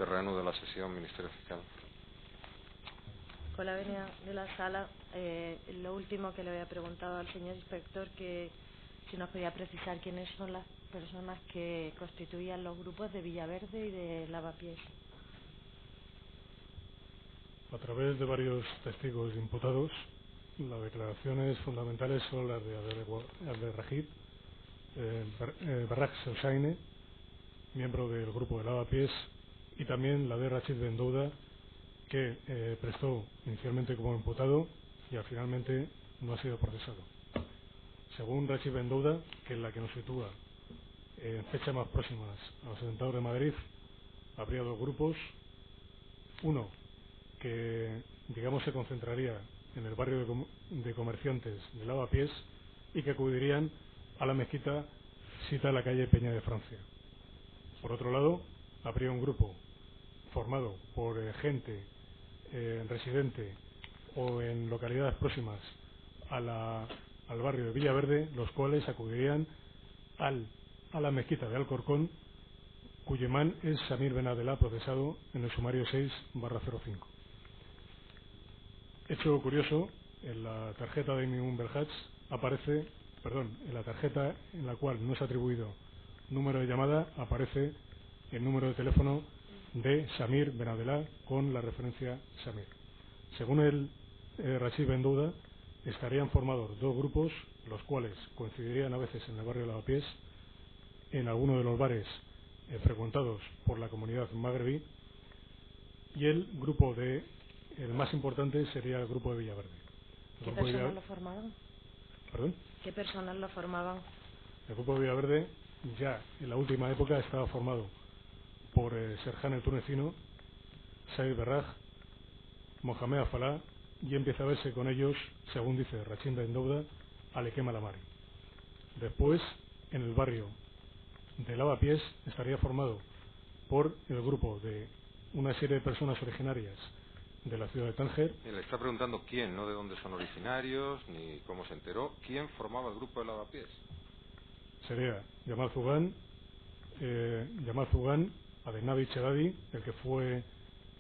Se reanuda la sesión, Ministerio Fiscal. Con la venia de la sala, lo último que le había preguntado al señor inspector, que si nos podía precisar quiénes son las personas que constituían los grupos de Villaverde y de Lavapiés. A través de varios testigos imputados, las declaraciones fundamentales son las de Abderrahid Barrak Sousaine, miembro del grupo de Lavapiés, y también la de Rachid Bendouda, que prestó inicialmente como imputado y finalmente no ha sido procesado. Según Rachid Bendouda, que es la que nos sitúa en fechas más próximas a los atentados de Madrid, habría dos grupos. Uno que, digamos, se concentraría en el barrio de comerciantes de Lavapiés y que acudirían a la mezquita cita en la calle Peña de Francia. Por otro lado, habría un grupo formado por gente residente o en localidades próximas al barrio de Villaverde, los cuales acudirían a la mezquita de Alcorcón, cuyo imán es Samir Ben Adela, procesado en el sumario 6/05. Hecho curioso, en la tarjeta de Mimun Belhach aparece, en la tarjeta en la cual no es atribuido número de llamada, aparece el número de teléfono de Samir Ben Adela con la referencia Samir. Según el Rachid Bendouda, estarían formados dos grupos, los cuales coincidirían a veces en el barrio de Lavapiés, en alguno de los bares frecuentados por la comunidad magrebí, y el más importante sería el grupo de Villaverde. ¿Qué personas lo formaban? ¿Perdón? ¿Qué personas lo formaban? El grupo de Villaverde ya en la última época estaba formado por Serjan el tunecino, Said Berraj, Mohamed Afalá, y empieza a verse con ellos, según dice Rachid Bendouda, Alequem Alamari. Después, en el barrio de Lavapiés, estaría formado por el grupo de una serie de personas originarias de la ciudad de Tánger. Le está preguntando quién, no de dónde son originarios, ni cómo se enteró. ¿Quién formaba el grupo de Lavapiés? Sería Yamal Zugán, Adenavi Chegadi, el que fue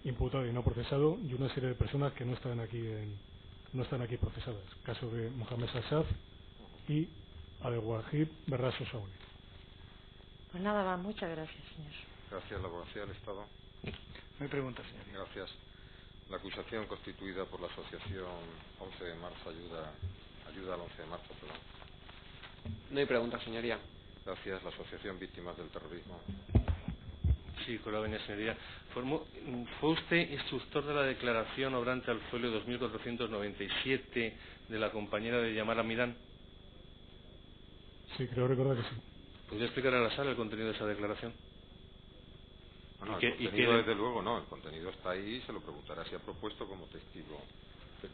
imputado y no procesado, y una serie de personas que no están aquí procesadas. Caso de Mohamed Sassaf y Abdelwahid Berras Sousaine. Pues nada más, muchas gracias, señor. Gracias, la abogacía del Estado. No hay preguntas, señor. Gracias. La acusación constituida por la asociación 11 de marzo ayuda al 11 de marzo, perdón. No hay preguntas, señoría. Gracias. La asociación Víctimas del Terrorismo. Sí, con la venia, señoría. ¿Fue usted instructor de la declaración obrante al folio 2497 de la compañera de Yamal Midán? Sí, creo recordar que sí. ¿Podría explicar a la sala el contenido de esa declaración? Bueno, el contenido, desde luego, no. El contenido está ahí y se lo preguntará si ha propuesto como testigo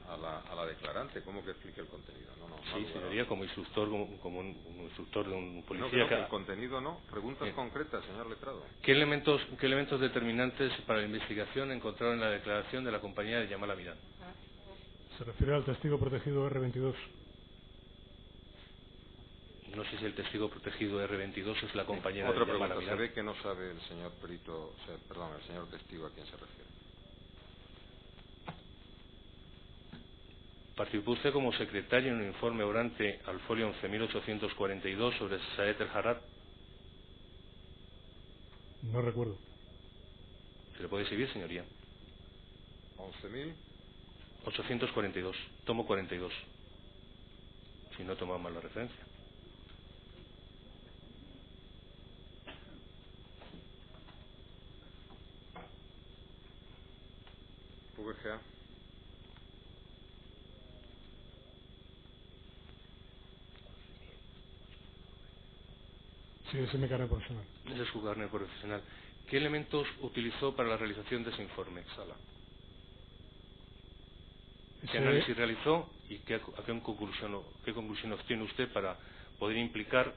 a la declarante. ¿Cómo que explique el contenido? No, sí, señoría, como instructor, como un instructor de un policía. No, el contenido no. Preguntas concretas, señor letrado. ¿Qué elementos determinantes para la investigación encontraron en la declaración de la compañía de Yamal Midán? Se refiere al testigo protegido R22. No sé si el testigo protegido R22 es la compañera Otra de Yamal pregunta. Midán. Se ve que no sabe el señor perito, el señor testigo a quién se refiere. Participó usted como secretario en un informe obrante al folio 11.842 sobre Saed El Harrat. No recuerdo. ¿Se le puede exhibir, señoría? 11.842. Tomo 42. Si no toma mal la referencia. VGA. Sí, ese es mi carnet profesional. Ese es su carnet profesional. ¿Qué elementos utilizó para la realización de ese informe, Sala? ¿Qué análisis realizó y qué conclusión obtiene usted para poder implicar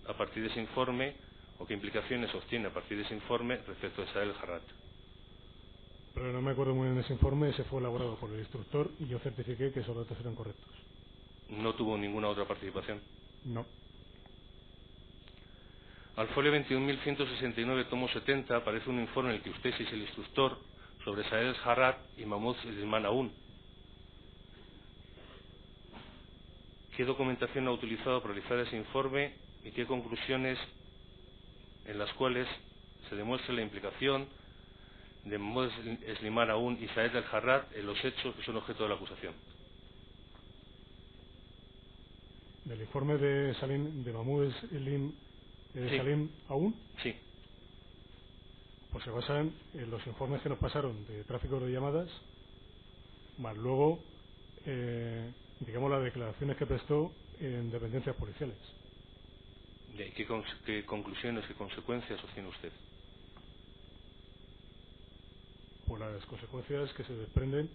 a partir de ese informe, o qué implicaciones obtiene a partir de ese informe respecto de Saed El Harrat? Pero no me acuerdo muy bien de ese informe. Ese fue elaborado por el instructor y yo certifiqué que esos datos eran correctos. ¿No tuvo ninguna otra participación? No. Al folio 21.169, tomo 70, aparece un informe en el que usted es el instructor sobre Saed el-Jarrad y Mahmoud Slimán Aoun. ¿Qué documentación ha utilizado para realizar ese informe y qué conclusiones en las cuales se demuestra la implicación de Mahmoud Slimán Aoun y Saed el-Jarrad en los hechos que son objeto de la acusación? ¿Del informe de Mahmoud Salim Aoun? Sí. Pues se basan en los informes que nos pasaron de tráfico de llamadas, más luego, digamos, las declaraciones que prestó en dependencias policiales. ¿Y qué conclusiones, qué consecuencias obtiene usted? Pues las consecuencias que se desprenden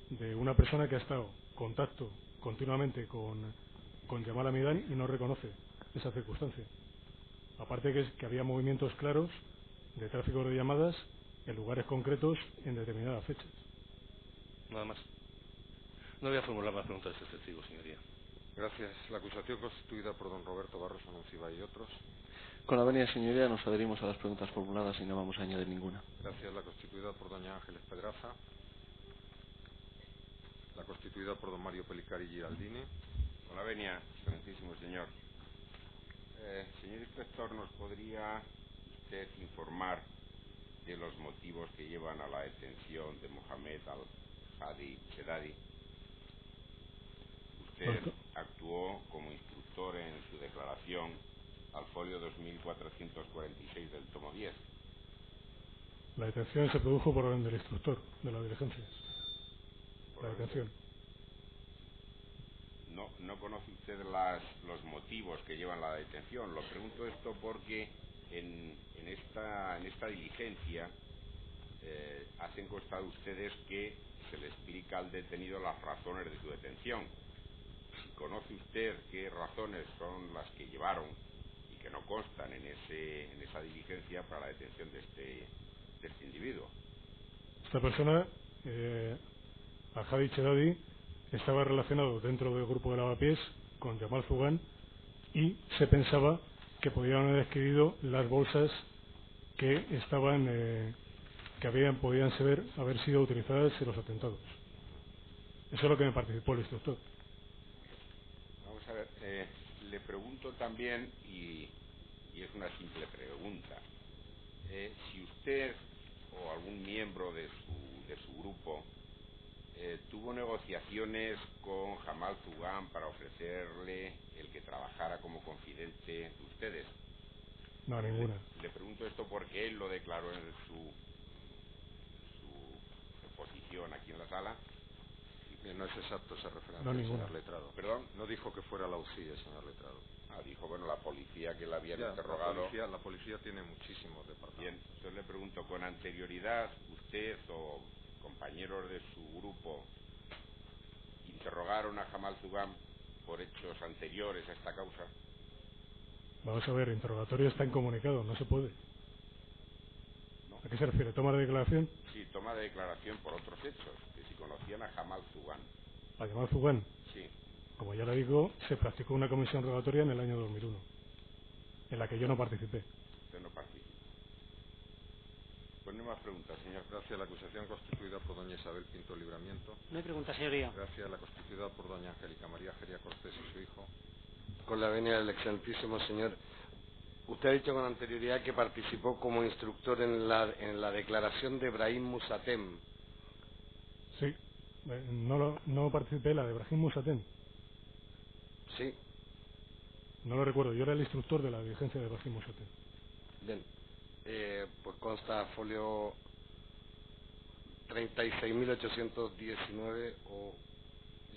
de una persona que ha estado en contacto continuamente con Yamal Hamidani y no reconoce esa circunstancia. Aparte que había movimientos claros de tráfico de llamadas en lugares concretos en determinadas fechas. Nada más. No voy a formular más preguntas de este testigo, señoría. Gracias. La acusación constituida por don Roberto Barros Anunciba y otros. Con la venia, señoría, nos adherimos a las preguntas formuladas y no vamos a añadir ninguna. Gracias. La constituida por doña Ángeles Pedraza. La constituida por don Mario Pelicari Giraldini. Con la venia, excelentísimo señor. Señor inspector, ¿nos podría usted informar de los motivos que llevan a la detención de Mohamed Al-Hadi Chedadi? Usted actuó como instructor en su declaración al folio 2446 del tomo 10. La detención se produjo por orden del instructor de la diligencia. La detención. No conoce usted los motivos que llevan la detención. Lo pregunto esto porque en esta diligencia hacen constar ustedes que se le explica al detenido las razones de su detención. Si conoce usted qué razones son las que llevaron y que no constan en esa diligencia para la detención de este individuo. Esta persona, Al-Hadi Chedadi, estaba relacionado dentro del grupo de lavapiés con Yamal Zugán y se pensaba que podían haber adquirido las bolsas que estaban podían haber sido utilizadas en los atentados. Eso es lo que me participó el instructor. Vamos a ver, le pregunto también, y es una simple pregunta, si usted o algún miembro de su grupo tuvo negociaciones con Jamal Zugán para ofrecerle el que trabajara como confidente de ustedes. No, ninguna. Le pregunto esto porque él lo declaró en su exposición aquí en la sala. No es exacto esa referencia, no, señor letrado. ¿Perdón? No dijo que fuera la UCI, señor letrado. Dijo, bueno, la policía que la habían interrogado. La policía tiene muchísimos departamentos. Bien, entonces le pregunto, ¿con anterioridad usted o compañeros de su grupo interrogaron a Jamal Zugán por hechos anteriores a esta causa? Vamos a ver, interrogatorio está incomunicado, no se puede. No. ¿A qué se refiere? ¿Toma de declaración? Sí, toma de declaración por otros hechos, que si conocían a Jamal Zugán. ¿A Jamal Zugán? Sí. Como ya le digo, se practicó una comisión rogatoria en el año 2001, en la que yo no participé. Usted no participó. Pues no hay más preguntas, señor. Gracias. La acusación constituida por doña Isabel Pinto Libramiento. No hay pregunta, señoría. Gracias. La constituida por doña Angélica María Geria Cortés y su hijo. Con la venia del excelentísimo señor, usted ha dicho con anterioridad que participó como instructor en la declaración de Brahim Musatem. Sí, no participé en la de Brahim Musatem. Sí. No lo recuerdo, yo era el instructor de la diligencia de Brahim Musatem. Bien, pues consta folio 36.819 o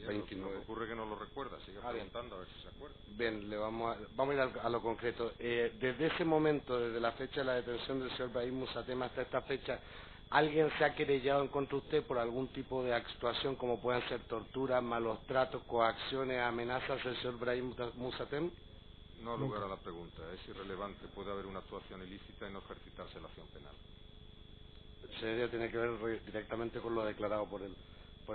29. Lo que ocurre que no lo recuerda, sigue preguntando a ver si se acuerda. Bien, vamos a ir a lo concreto. Desde ese momento, desde la fecha de la detención del señor Brahim Musatem hasta esta fecha, ¿alguien se ha querellado en contra de usted por algún tipo de actuación, como puedan ser torturas, malos tratos, coacciones, amenazas del señor Brahim Musatem? No ha lugar a la pregunta, es irrelevante. Puede haber una actuación ilícita y no ejercitarse la acción penal. Señoría, tiene que ver directamente con lo declarado por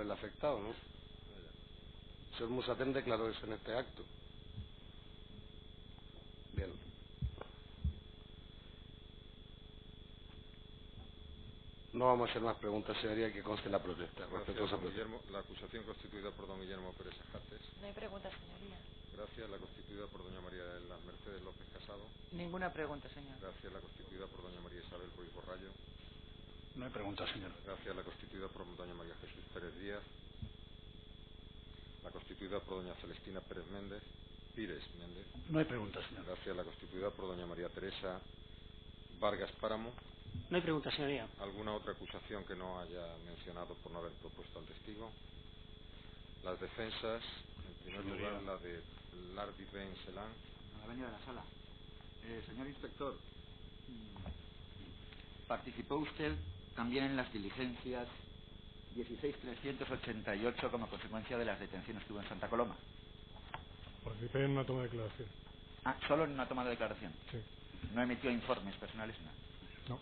el afectado, ¿no? El señor Musatem declaró eso en este acto. Bien. No vamos a hacer más preguntas, señoría, que conste la protesta. Gracias, don Guillermo. La acusación constituida por don Guillermo Pérez Ajates. No hay preguntas, señoría. Gracias. La constituida por doña María de las Mercedes López Casado. Ninguna pregunta, señor. Gracias. La constituida por doña María Isabel Ruiz Borrallo. No hay pregunta, señor. Gracias. La constituida por doña María Jesús Pérez Díaz. La constituida por doña Celestina Pires Méndez. No hay pregunta, señor. Gracias. La constituida por doña María Teresa Vargas Páramo. No hay pregunta, señoría. ¿Alguna otra acusación que no haya mencionado por no haber propuesto al testigo? Las defensas, en primer lugar, la de Lardi Ben Selan. A la venia de la sala. Señor inspector, ¿participó usted también en las diligencias 16.388 como consecuencia de las detenciones que hubo en Santa Coloma? Participé en una toma de declaración. Ah, ¿solo en una toma de declaración? Sí. ¿No emitió informes personales? No.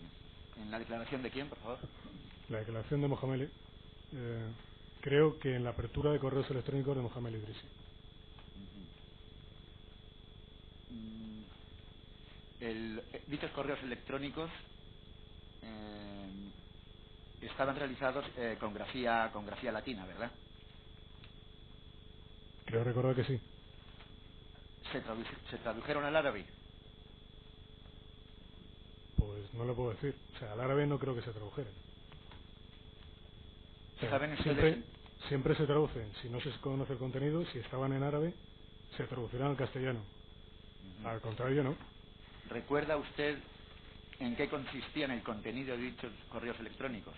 ¿En la declaración de quién, por favor? La declaración de Mohamed, creo que en la apertura de correos electrónicos de Mohamed Idrisi. Dichos correos electrónicos estaban realizados con grafía latina, ¿verdad? Creo recordar que sí. ¿Se tradujeron al árabe? Pues no lo puedo decir. O sea, al árabe no creo que se tradujeran. O sea, ¿Saben ustedes? Siempre se traducen. Si no se conoce el contenido, si estaban en árabe, se traducirán al castellano. Al contrario, no. ¿Recuerda usted en qué consistían el contenido de dichos correos electrónicos?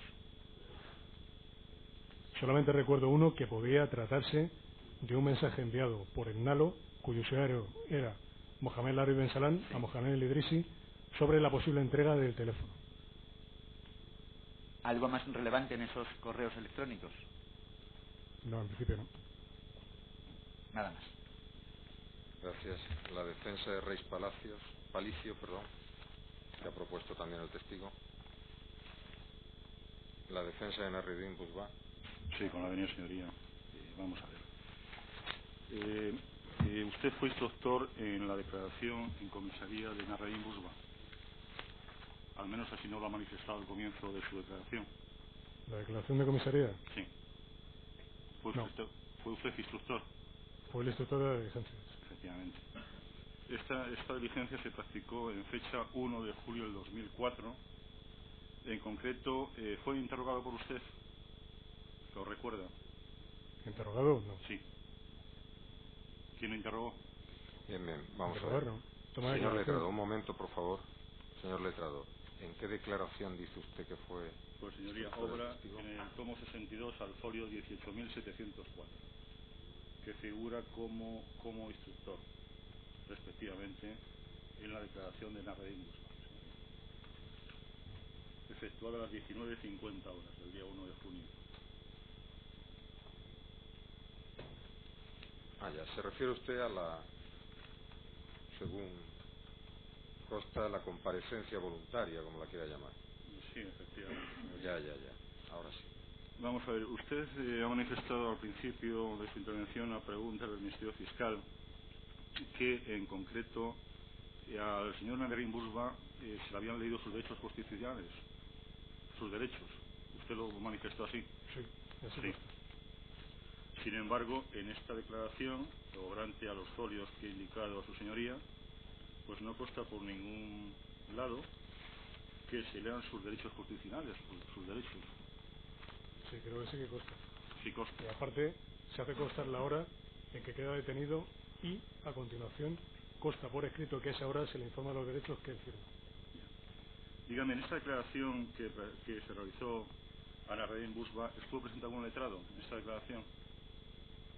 Solamente recuerdo uno que podía tratarse de un mensaje enviado por el Nalo, cuyo usuario era Mohamed Lardi Ben Salan, a Mohamed El Idrisi, sobre la posible entrega del teléfono. ¿Algo más relevante en esos correos electrónicos? No, en principio no. Nada más. Gracias. La defensa de Reis Palicio, que ha propuesto también el testigo. La defensa de Narredín Busbá. Sí, con la venia, señoría. Vamos a ver. Usted fue instructor en la declaración en comisaría de Narredín Busbá. Al menos así no lo ha manifestado al comienzo de su declaración. ¿La declaración de comisaría? Sí. ¿Fue usted instructor? Fue el instructor de la diligencia. Efectivamente. Esta diligencia se practicó en fecha 1 de julio del 2004. En concreto, ¿fue interrogado por usted? ¿Lo recuerda? ¿Interrogado? No. Sí. ¿Quién lo interrogó? Bien, vamos a ver. No. Señor letrado, un momento, por favor. Señor letrado, ¿en qué declaración dice usted que fue? Pues, señoría, obra en el tomo 62 al folio 18.704, que figura como instructor, respectivamente, en la declaración de Narredín Busbá, efectuada a las 19:50 horas del día 1 de junio. Ya, se refiere usted a la, según consta, la comparecencia voluntaria, como la quiera llamar. Sí, efectivamente. Ya, ahora sí. Vamos a ver, usted ha manifestado al principio de su intervención a pregunta del Ministerio Fiscal que, en concreto, al señor Narredín Busbá se le habían leído sus derechos constitucionales, sus derechos. ¿Usted lo manifestó así? Sí, así sí. Sin embargo, en esta declaración, obrante a los folios que he indicado a su señoría, pues no consta por ningún lado que se lean sus derechos constitucionales, sus derechos. Sí, creo que sí que consta. Sí consta. Y aparte, se hace constar la hora en que queda detenido y, a continuación, consta por escrito que a esa hora se le informa de los derechos que él firma. Dígame, en esta declaración que se realizó a Narredín Busbá, ¿estuvo presente algún letrado en esta declaración?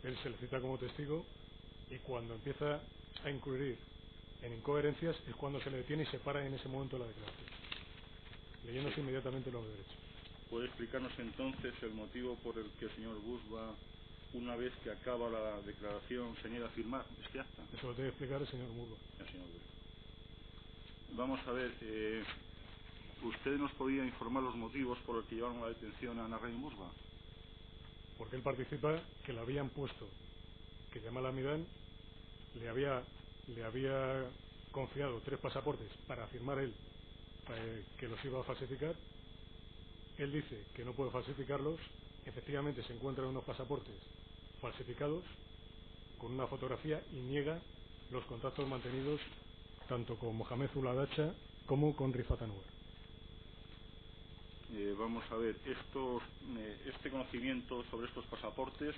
Él se le cita como testigo y cuando empieza a incurrir en incoherencias es cuando se le detiene y se para en ese momento la declaración, leyéndose inmediatamente los derechos. ¿Puede explicarnos entonces el motivo por el que el señor Busbá, una vez que acaba la declaración, se niega a firmar este acta? Eso lo tiene que explicar el señor Busbá. El señor Busbá. Vamos a ver, ¿usted nos podía informar los motivos por los que llevaron la detención a Narredín Busbá? Porque él participa que le habían puesto, que llama a la Midán, le había confiado 3 pasaportes para firmar él que los iba a falsificar él dice que no puede falsificarlos, efectivamente se encuentran unos pasaportes falsificados con una fotografía y niega los contactos mantenidos tanto con Mohamed Uladacha como con Rifat Anwar. Vamos a ver, este conocimiento sobre estos pasaportes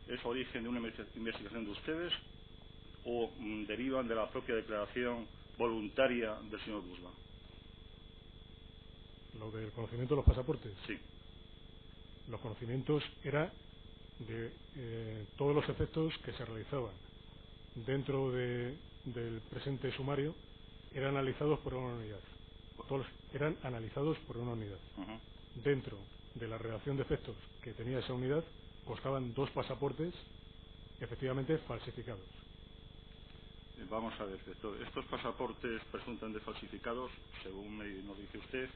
es origen de una investigación de ustedes o derivan de la propia declaración voluntaria del señor Busba. ¿Lo del conocimiento de los pasaportes? Sí. Los conocimientos era de todos los efectos que se realizaban dentro del presente sumario eran analizados por una unidad. Todos eran analizados por una unidad. Dentro de la redacción de efectos que tenía esa unidad constaban 2 pasaportes efectivamente falsificados. Vamos a ver, estos pasaportes presuntamente falsificados, según nos dice usted,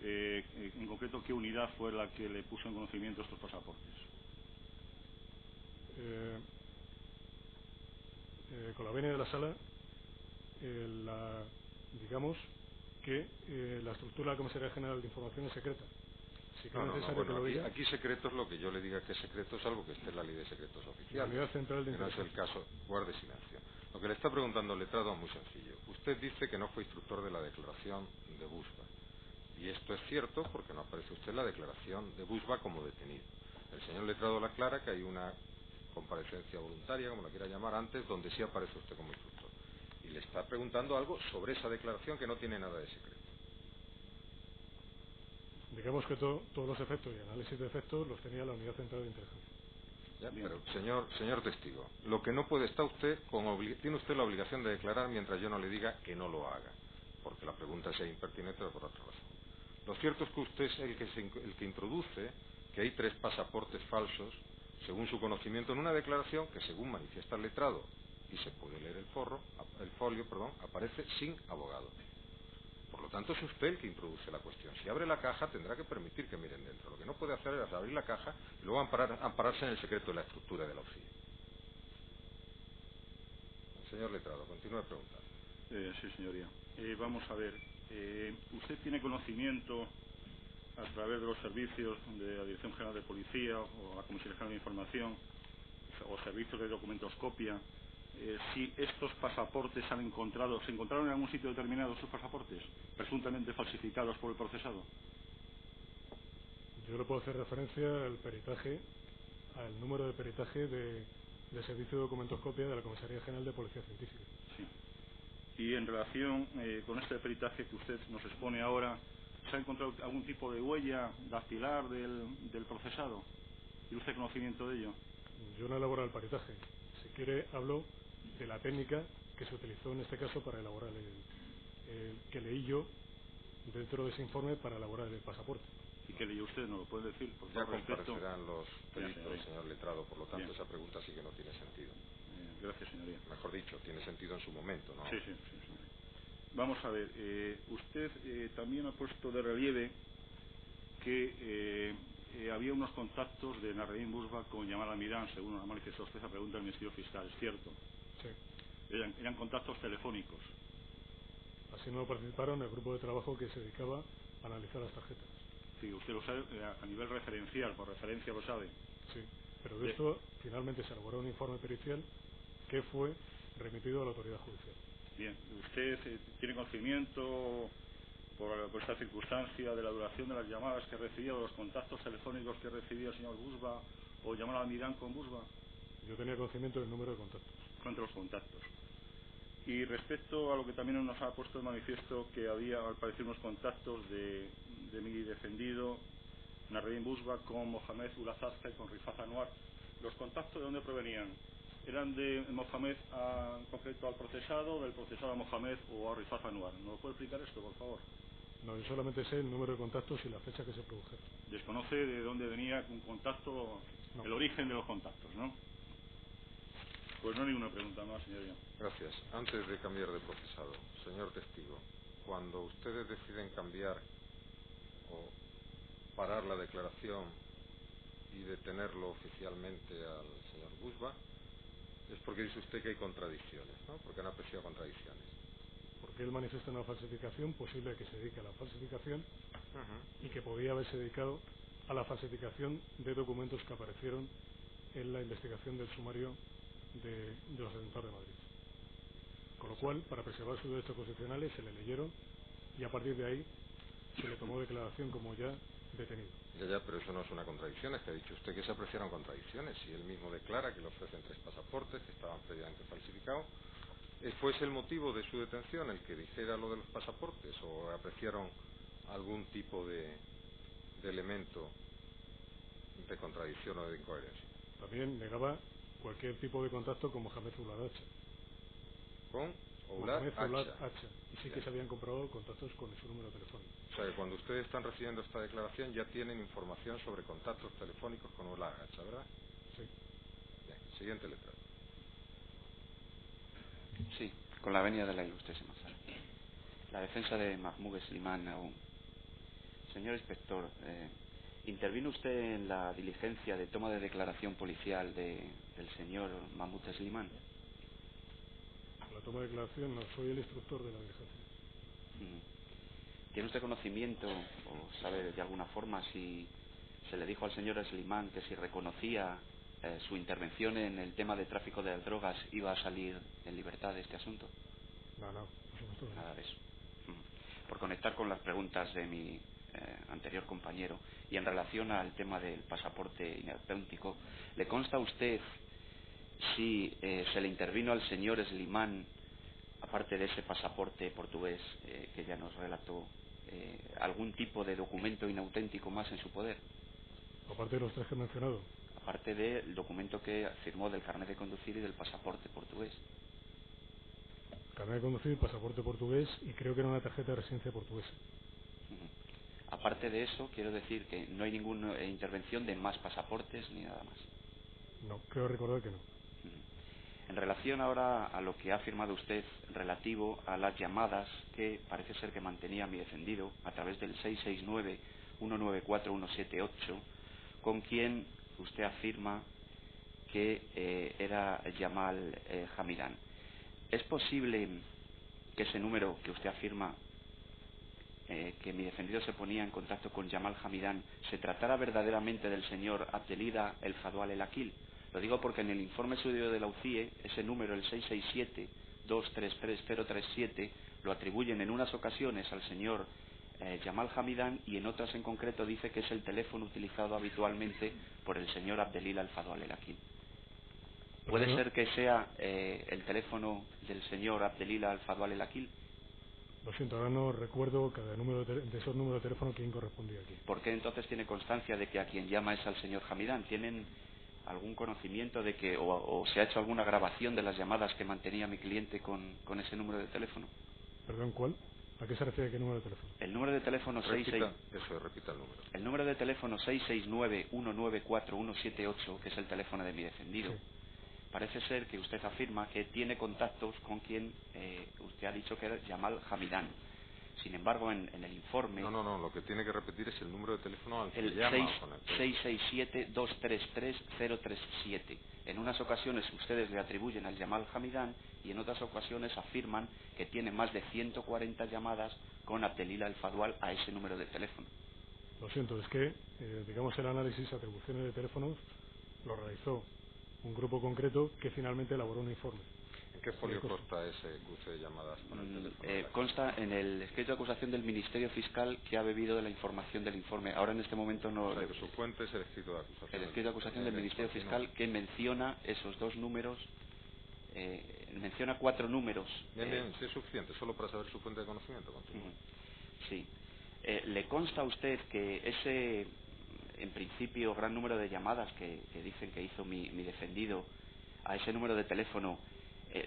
en concreto, ¿qué unidad fue la que le puso en conocimiento estos pasaportes? Con la venia de la sala, digamos que la estructura de la Comisaría General de Información es secreta. Si aquí secreto es lo que yo le diga que es secreto, es algo que esté en la Ley de Secretos Oficiales. La Unidad Central de que no es el caso, guarde silencio. Lo que le está preguntando el letrado es muy sencillo. Usted dice que no fue instructor de la declaración de Busba. Y esto es cierto porque no aparece usted en la declaración de Busba como detenido. El señor letrado le aclara que hay una comparecencia voluntaria, como la quiera llamar antes, donde sí aparece usted como instructor. Y le está preguntando algo sobre esa declaración que no tiene nada de secreto. Digamos que todos los efectos y análisis de efectos los tenía la Unidad Central de Inteligencia. Ya, pero señor testigo, lo que no puede está usted tiene usted la obligación de declarar mientras yo no le diga que no lo haga, porque la pregunta sea impertinente o por otra razón. Lo cierto es que usted es el que introduce que hay 3 pasaportes falsos, según su conocimiento, en una declaración que, según manifiesta el letrado, y se puede leer el folio, aparece sin abogado. Por lo tanto, es usted el que introduce la cuestión. Si abre la caja, tendrá que permitir que miren dentro. Lo que no puede hacer es abrir la caja y luego ampararse en el secreto de la estructura de la OFI. Señor letrado, continúe preguntando. Sí, señoría. Vamos a ver. ¿Usted tiene conocimiento, a través de los servicios de la Dirección General de Policía o la Comisaría General de Información o servicios de documentoscopia, si estos pasaportes se encontraron en algún sitio determinado estos pasaportes, presuntamente falsificados por el procesado? Yo le puedo hacer referencia al peritaje, al número de peritaje de servicio de documentoscopia de la Comisaría General de Policía Científica. Sí. Y en relación con este peritaje que usted nos expone ahora, ¿se ha encontrado algún tipo de huella dactilar del procesado? ¿Tiene usted conocimiento de ello? Yo no elaboro el peritaje. Si quiere, hablo de la técnica que se utilizó en este caso para elaborar el que leí yo dentro de ese informe para elaborar el pasaporte. ¿Y qué leyó usted? ¿No lo puede decir? Por ya comparecerán los peritos, señor letrado, por lo tanto Bien. Esa pregunta sí que no tiene sentido. Gracias, señoría. Mejor dicho, tiene sentido en su momento, ¿no? Sí, señoría. Vamos a ver, usted también ha puesto de relieve que había unos contactos de Nasreddin Busba con Yamal Almirán, según ha manifestado usted a pregunta del Ministerio Fiscal, ¿es cierto? Sí. Eran contactos telefónicos. Así no participaron el grupo de trabajo que se dedicaba a analizar las tarjetas. Sí, usted lo sabe a nivel referencial, por referencia lo sabe. Sí, pero de esto finalmente se elaboró un informe pericial que fue remitido a la autoridad judicial. Bien, ¿usted tiene conocimiento por esta circunstancia de la duración de las llamadas que recibía, de los contactos telefónicos que recibía el señor Busba o Yamal Almirán con Busba? Yo tenía conocimiento del número de contactos. Cuántos los contactos. Y respecto a lo que también nos ha puesto de manifiesto, que había al parecer unos contactos de mi defendido Nasreddin Busba con Mohamed Ulazazka y con Rifat Anwar, ¿los contactos de dónde provenían? ¿Eran de Mohamed en concreto al procesado, del procesado a Mohamed o a Rifat Anwar? ¿No lo puede explicar esto, por favor? No, yo solamente sé el número de contactos y la fecha que se produjeron. Desconoce de dónde venía un contacto, no. El origen de los contactos, ¿no? Pues no hay ninguna pregunta más, señoría. Gracias. Antes de cambiar de procesado, señor testigo, cuando ustedes deciden cambiar o parar la declaración y detenerlo oficialmente al señor Busba, es porque dice usted que hay contradicciones, ¿no? Porque han apreciado contradicciones. Porque él manifiesta una falsificación posible que se dedique a la falsificación y que podía haberse dedicado a la falsificación de documentos que aparecieron en la investigación del sumario de los atentados de Madrid. Con lo cual, para preservar sus derechos constitucionales, se le leyeron y a partir de ahí se le tomó declaración como ya detenido. Ya, pero eso no es una contradicción, es que ha dicho usted que se apreciaron contradicciones. Si él mismo declara que le ofrecen 3 pasaportes que estaban previamente falsificados, ¿fue ese el motivo de su detención, el que dijera lo de los pasaportes, o apreciaron algún tipo de elemento de contradicción o de incoherencia? También negaba cualquier tipo de contacto con Mohamed Oulad Acha. ¿Con Oulad Acha? Y sí que se habían comprobado contactos con su número telefónico. O sea, que cuando ustedes están recibiendo esta declaración ya tienen información sobre contactos telefónicos con Oulad Acha, ¿verdad? Sí. Bien, siguiente letra. Sí, con la venia de la ilustrísima sala. La defensa de Mahmoud Slimán aún. Señor inspector, ¿intervino usted en la diligencia de toma de declaración policial del señor Mahmoud Slimán? La toma de declaración no, soy el instructor de la diligencia. ¿Tiene usted conocimiento o sabe de alguna forma si se le dijo al señor Slimán que si reconocía su intervención en el tema de tráfico de drogas iba a salir en libertad de este asunto? No, por supuesto. Nada de eso. Por conectar con las preguntas de mi anterior compañero y en relación al tema del pasaporte inauténtico, ¿le consta a usted si se le intervino al señor Slimán, aparte de ese pasaporte portugués que ya nos relató, algún tipo de documento inauténtico más en su poder? Aparte de los 3 que he mencionado. Aparte del documento que firmó del carnet de conducir y del pasaporte portugués. Carnet de conducir, pasaporte portugués y creo que era una tarjeta de residencia portuguesa. Aparte de eso, quiero decir que no hay ninguna intervención de más pasaportes ni nada más. No, creo recordar que no. En relación ahora a lo que ha afirmado usted relativo a las llamadas que parece ser que mantenía mi defendido a través del 669-194-178, con quien usted afirma que era Jamal Hamidán. ¿Es posible que ese número que usted afirma que mi defendido se ponía en contacto con Jamal Hamidán se tratara verdaderamente del señor Abdelida El Fadwal El Akil? Lo digo porque en el informe suyo de la UCIE, ese número, el 667-233-037, lo atribuyen en unas ocasiones al señor Jamal Hamidán y en otras en concreto dice que es el teléfono utilizado habitualmente por el señor Abdelila El Fadwal El Akil. ¿Puede ser que sea el teléfono del señor Abdelila El Fadwal El Akil? Lo siento, ahora no recuerdo cada número de esos números de teléfono quién correspondía aquí. ¿Por qué entonces tiene constancia de que a quien llama es al señor Hamidán? ¿Tienen algún conocimiento de que o se ha hecho alguna grabación de las llamadas que mantenía mi cliente con ese número de teléfono? ¿Perdón, cuál? ¿A qué se refiere qué número de teléfono? El número de teléfono repita el número. El número de teléfono 669-194-178, que es el teléfono de mi defendido. Sí. Parece ser que usted afirma que tiene contactos con quien usted ha dicho que era Jamal Hamidán. Sin embargo, en el informe... No, lo que tiene que repetir es el número de teléfono al que el llama. 667-233-037. En unas ocasiones ustedes le atribuyen al Jamal Hamidán y en otras ocasiones afirman que tiene más de 140 llamadas con Abdelila El Fadwal a ese número de teléfono. Lo siento, es que, digamos, el análisis de atribuciones de teléfonos lo realizó un grupo concreto que finalmente elaboró un informe. ¿En qué folio consta ese cruce de llamadas con el teléfono? Consta en el escrito de acusación del Ministerio Fiscal que ha bebido de la información del informe. Ahora en este momento no... O sea, que su fuente es el escrito de acusación. El escrito de acusación del Ministerio Fiscal que menciona esos 2 números, menciona 4 números. Bien, sí es suficiente, solo para saber su fuente de conocimiento. Sí. ¿Le consta a usted que ese, en principio, gran número de llamadas que dicen que hizo mi defendido a ese número de teléfono,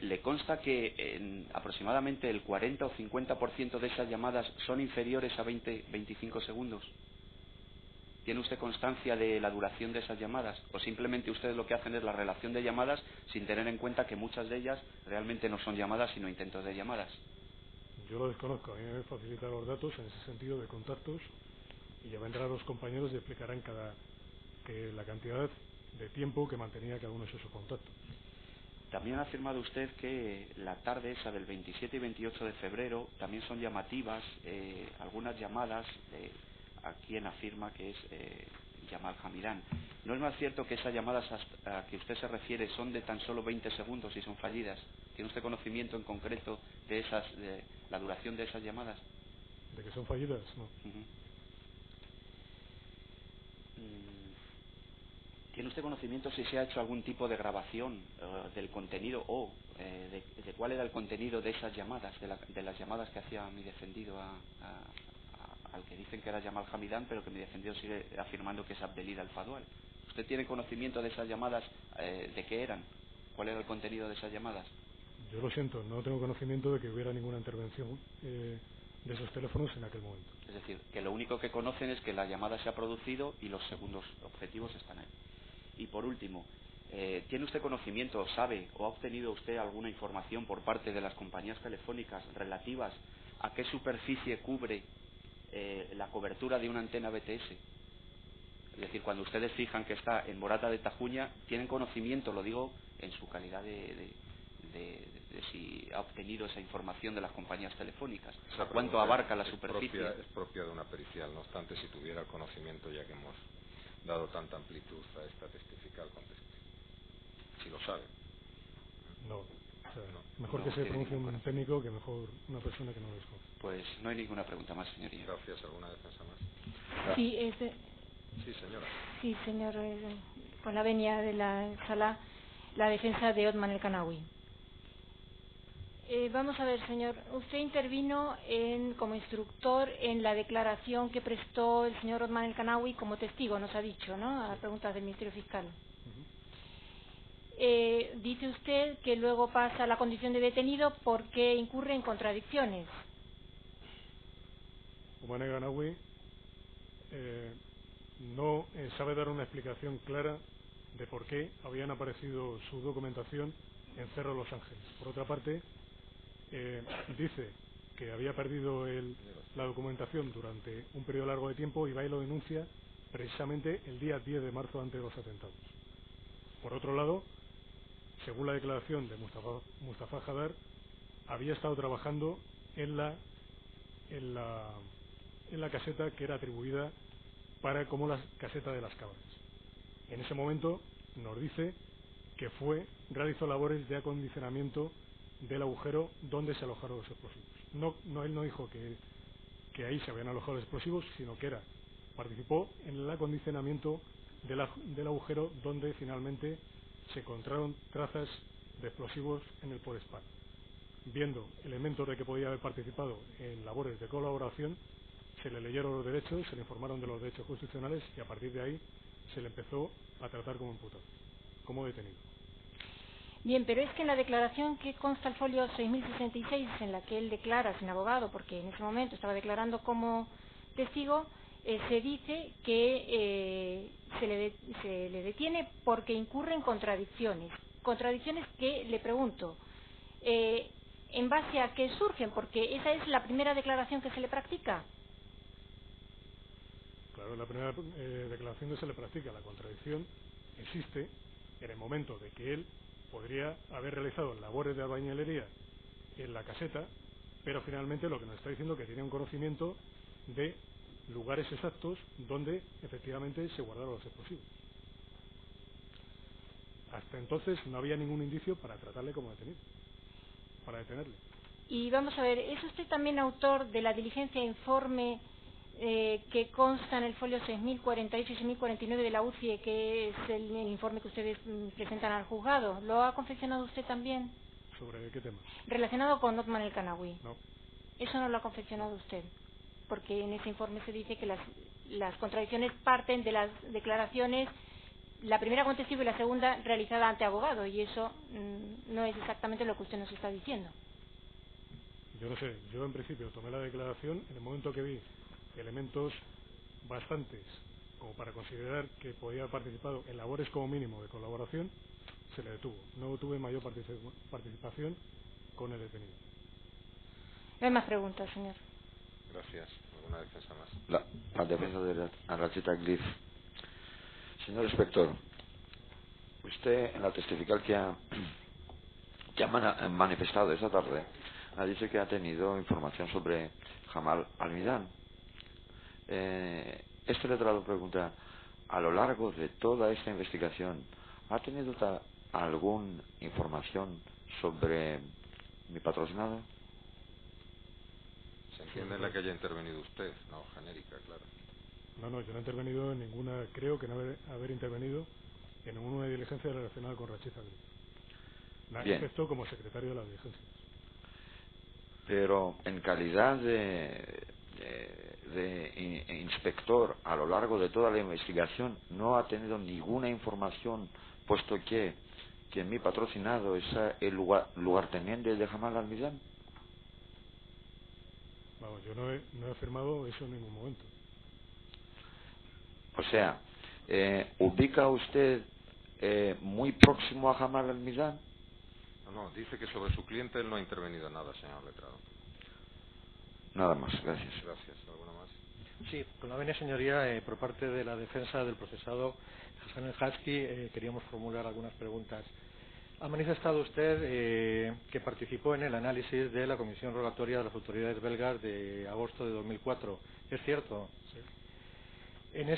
le consta que aproximadamente el 40 o 50% de esas llamadas son inferiores a 20-25 segundos? ¿Tiene usted constancia de la duración de esas llamadas? ¿O simplemente ustedes lo que hacen es la relación de llamadas sin tener en cuenta que muchas de ellas realmente no son llamadas sino intentos de llamadas? Yo lo desconozco, a mí me facilitan los datos en ese sentido de contactos y ya vendrán los compañeros y explicarán la cantidad de tiempo que mantenía cada uno de esos contactos. También ha afirmado usted que la tarde esa del 27 y 28 de febrero también son llamativas algunas llamadas a quien afirma que es Yamal Hamidán. ¿No es más cierto que esas llamadas a que usted se refiere son de tan solo 20 segundos y son fallidas? ¿Tiene usted conocimiento en concreto de la duración de esas llamadas? ¿De que son fallidas? No. ¿Tiene usted conocimiento si se ha hecho algún tipo de grabación del contenido o de cuál era el contenido de esas llamadas, de las llamadas que hacía mi defendido al que dicen que era Yamal Hamidán, pero que mi defendido sigue afirmando que es Abdelid Al-Fadual? ¿Usted tiene conocimiento de esas llamadas, de qué eran? ¿Cuál era el contenido de esas llamadas? Yo lo siento, no tengo conocimiento de que hubiera ninguna intervención de esos teléfonos en aquel momento. Es decir, que lo único que conocen es que la llamada se ha producido y los segundos objetivos están ahí. Y por último, ¿tiene usted conocimiento, sabe o ha obtenido usted alguna información por parte de las compañías telefónicas relativas a qué superficie cubre la cobertura de una antena BTS? Es decir, cuando ustedes fijan que está en Morata de Tajuña, ¿tienen conocimiento, lo digo en su calidad de si ha obtenido esa información de las compañías telefónicas? ¿Cuánto abarca la superficie? Es propia de una pericial. No obstante, si tuviera el conocimiento, ya que hemos dado tanta amplitud a esta testifical, conteste. Si lo sabe. No. O sea, mejor que se pronuncie un técnico que mejor una persona que no lo desconoce. Pues no hay ninguna pregunta más, señoría. Gracias. ¿Alguna defensa más? Sí, Sí, señora. Sí, señor. Con la venia de la sala, la defensa de Othman El-Kanawi. Vamos a ver, señor. Usted intervino como instructor en la declaración que prestó el señor Othman El-Kanawi como testigo, nos ha dicho, ¿no? A las preguntas del Ministerio Fiscal. Dice usted que luego pasa a la condición de detenido porque incurre en contradicciones. Othman El-Kanawi no sabe dar una explicación clara de por qué habían aparecido su documentación en Cerro Los Ángeles. Por otra parte, dice que había perdido la documentación durante un periodo largo de tiempo y va y lo denuncia precisamente el día 10 de marzo antes de los atentados. Por otro lado, según la declaración de Mustafa Hadar, había estado trabajando en la caseta que era atribuida como la caseta de las cabras. En ese momento nos dice que realizó labores de acondicionamiento del agujero donde se alojaron los explosivos. Él no dijo que ahí se habían alojado los explosivos, sino que participó en el acondicionamiento del agujero donde finalmente se encontraron trazas de explosivos en el podespán. Viendo elementos de que podía haber participado en labores de colaboración, se le leyeron los derechos, se le informaron de los derechos constitucionales y a partir de ahí se le empezó a tratar como imputado, como detenido. Bien, pero es que en la declaración que consta el folio 6066, en la que él declara sin abogado, porque en ese momento estaba declarando como testigo, se dice que se le detiene porque incurre en contradicciones. Contradicciones que, le pregunto, ¿en base a qué surgen? Porque esa es la primera declaración que se le practica. Claro, la primera declaración que se le practica. La contradicción existe en el momento de que él podría haber realizado labores de albañilería en la caseta, pero finalmente lo que nos está diciendo es que tiene un conocimiento de lugares exactos donde efectivamente se guardaron los explosivos. Hasta entonces no había ningún indicio para tratarle como detenido, para detenerle. Y vamos a ver, ¿es usted también autor de la diligencia e informe que consta en el folio 6048 y 6049 de la UCIE, que es el informe que ustedes presentan al juzgado? ¿Lo ha confeccionado usted también? ¿Sobre qué tema? Relacionado con Othman El-Kanawi. No. Eso no lo ha confeccionado usted, porque en ese informe se dice que las contradicciones parten de las declaraciones, la primera con testigo y la segunda realizada ante abogado, y eso no es exactamente lo que usted nos está diciendo. Yo no sé, yo en principio tomé la declaración en el momento que vi elementos bastantes como para considerar que podía haber participado en labores como mínimo de colaboración, se le detuvo. No tuve mayor participación con el detenido. No hay más preguntas, señor. Gracias. ¿Alguna defensa más? La defensa de Arrachita Glif. Señor inspector, usted en la testifical que ha manifestado esta tarde dice que ha tenido información sobre Jamal Hamidán. este letrado pregunta, a lo largo de toda esta investigación, ¿ha tenido alguna información sobre mi patrocinado? Se entiende en la que haya intervenido usted, no genérica, claro. No, yo no he intervenido en ninguna, creo que no haber intervenido en ninguna diligencia relacionada con Rachid Taglif. Excepto como secretario de las diligencias. Pero en calidad de inspector a lo largo de toda la investigación no ha tenido ninguna información, puesto que mi patrocinado es el lugarteniente de Jamal Al-Mizan. Vamos, yo no he afirmado eso en ningún momento. O sea, ¿ubica usted muy próximo a Jamal Al-Mizan? No, dice que sobre su cliente él no ha intervenido en nada, señor letrado. Nada más, gracias. Gracias. ¿Alguna más? Sí, con la venia, señoría, por parte de la defensa del procesado Hassan El-Haski, queríamos formular algunas preguntas. Ha manifestado usted que participó en el análisis de la comisión rogatoria de las autoridades belgas de agosto de 2004. ¿Es cierto? Sí. En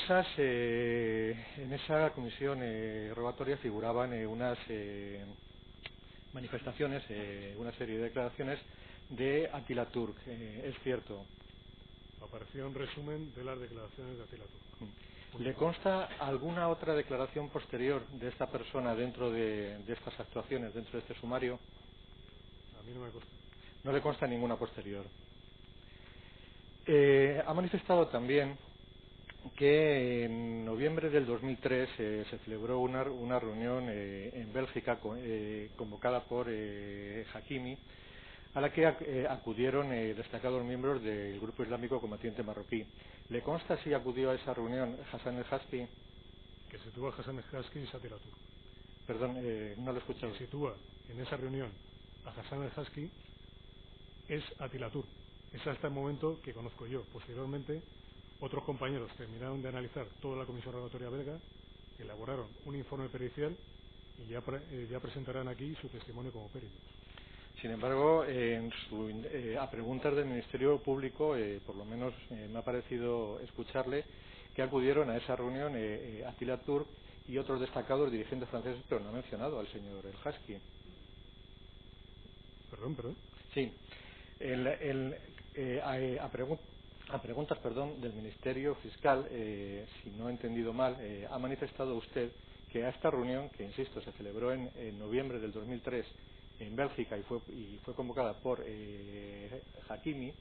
esa comisión rogatoria figuraban unas manifestaciones, una serie de declaraciones de Attila Turk. ¿Es cierto? Apareció un resumen de las declaraciones de Attila Turk. ¿Le consta alguna otra declaración posterior de esta persona dentro de estas actuaciones, dentro de este sumario? A mí no me consta. No le consta ninguna posterior. Ha manifestado también que en noviembre del 2003 se celebró una reunión en Bélgica convocada por Hakimi, a la que acudieron destacados miembros del Grupo Islámico Combatiente Marroquí. ¿Le consta si acudió a esa reunión Hassan El-Haski? Que sitúa a Hassan El-Haski y Attila Turk. Perdón, no lo he escuchado. Que sitúa en esa reunión a Hassan El-Haski es Attila Turk. Es hasta el momento que conozco yo. Posteriormente, otros compañeros terminaron de analizar toda la comisión rogatoria belga, elaboraron un informe pericial y ya presentarán aquí su testimonio como peritos. Sin embargo, a preguntas del Ministerio Público, por lo menos me ha parecido escucharle que acudieron a esa reunión Attila Turk y otros destacados dirigentes franceses, pero no ha mencionado al señor El-Haski. Perdón. Sí. A preguntas del Ministerio Fiscal, si no he entendido mal, ha manifestado usted que a esta reunión, que insisto, se celebró en noviembre del 2003 en Bélgica y fue convocada por Hakimi,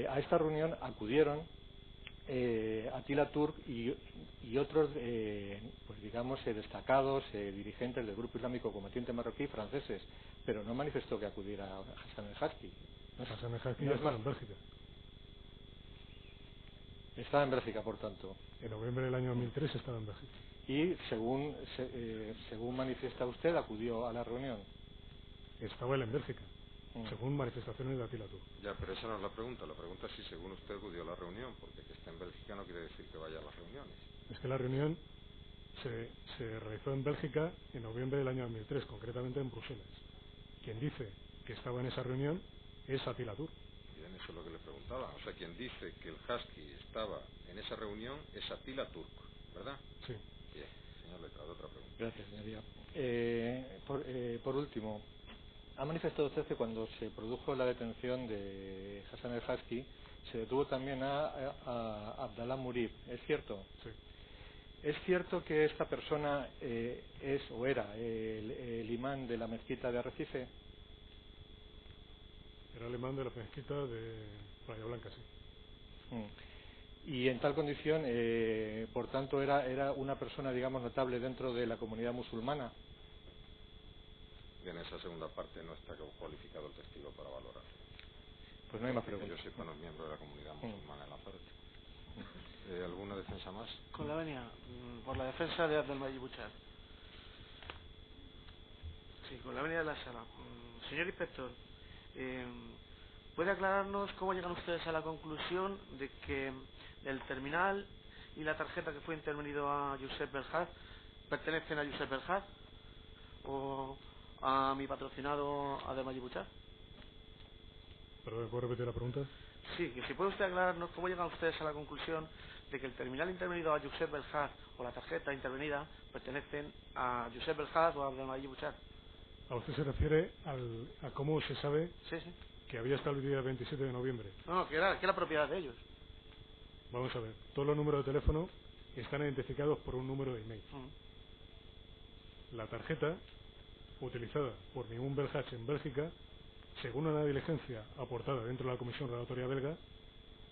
a esta reunión acudieron Attila Turk y otros, destacados dirigentes del Grupo Islámico Combatiente Marroquí franceses, pero no manifestó que acudiera Hassan El-Haski. Hassan El-Haski no estaba en Bélgica. Estaba en Bélgica, por tanto. En noviembre del año 2003 estaba en Bélgica. Y según manifiesta usted, acudió a la reunión. Estaba él en Bélgica, según manifestaciones de Attila Turk. Ya, pero esa no es la pregunta. La pregunta es si según usted acudió a la reunión, porque que esté en Bélgica no quiere decir que vaya a las reuniones. Es que la reunión se realizó en Bélgica en noviembre del año 2003, concretamente en Bruselas. Quien dice que estaba en esa reunión es Attila Turk. Bien, eso es lo que le preguntaba. O sea, quien dice que el Husky estaba en esa reunión es Attila Turk, ¿verdad? Sí. Bien, señor letrado, otra pregunta. Gracias, señoría. Por último, ha manifestado usted que cuando se produjo la detención de Hassan El-Haski se detuvo también a Abdallah Murib. ¿Es cierto? Sí. ¿Es cierto que esta persona es o era el imán de la mezquita de Arrecife? Era el imán de la mezquita de Playa Blanca, sí. Y en tal condición, por tanto, era una persona, digamos, notable dentro de la comunidad musulmana. Bien, esa segunda parte no está cualificado el testigo para valorar. Pues no hay más preguntas. Que yo sepa, no es miembro de la comunidad musulmana en la zona. ¿Alguna defensa más? Con la venia, por la defensa de Abdelmajid Buchar. Sí, con la venia de la sala. Señor inspector, ¿puede aclararnos cómo llegan ustedes a la conclusión de que el terminal y la tarjeta que fue intervenido a Josep Belhaz pertenecen a Josep Belhaz o a mi patrocinado Abdelmajid Buchar? ¿Pero me puedo repetir la pregunta? Sí, que si puede usted aclararnos cómo llegan ustedes a la conclusión de que el terminal intervenido a Josep Belhaz o la tarjeta intervenida pertenecen a Josep Belhaz o a Abdelmajid Buchar. ¿A usted se refiere a cómo se sabe que había estado el día 27 de noviembre? No, que era propiedad de ellos. Vamos a ver, todos los números de teléfono están identificados por un número de email. La tarjeta utilizada por Mimoun Belhaz en Bélgica, según una diligencia aportada dentro de la Comisión Relatoria belga,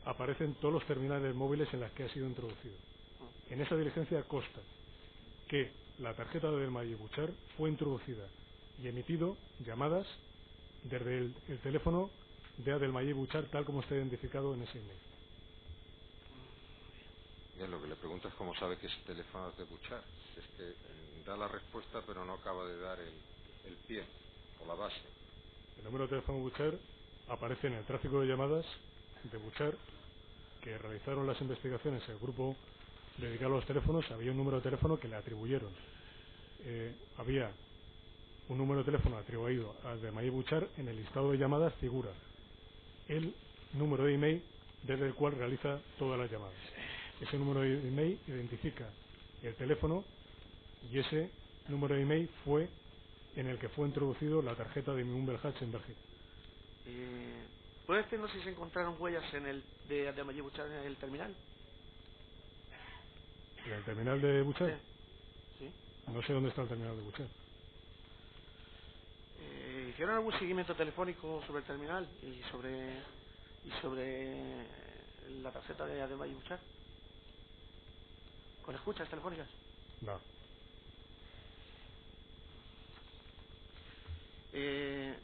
aparecen todos los terminales móviles en las que ha sido introducido. En esa diligencia consta que la tarjeta de Abdelmajid Buchar fue introducida y emitido llamadas desde el teléfono de Abdelmajid Buchar, tal como está identificado en ese email. Bien, lo que le pregunto es cómo sabe que ese teléfono es de Buchar. Es que da la respuesta pero no acaba de dar el pie o la base. El número de teléfono Buchar aparece en el tráfico de llamadas de Buchar, que realizaron las investigaciones el grupo dedicado a los teléfonos. Había un número de teléfono que le atribuyeron. Había un número de teléfono atribuido a Abdelmajid Buchar. En el listado de llamadas figura el número de email desde el cual realiza todas las llamadas. Ese número de email identifica el teléfono y ese número de email fue en el que fue introducido la tarjeta de Mimoun Belhaz en Bélgica. ¿Puede decirnos si se encontraron huellas de Abdelmajid Buchar en el terminal? ¿En el terminal de Buchar? Sí. No sé dónde está el terminal de Buchar. ¿Hicieron algún seguimiento telefónico sobre el terminal y sobre la tarjeta de Abdelmajid Buchar? ¿Con escuchas telefónicas? No.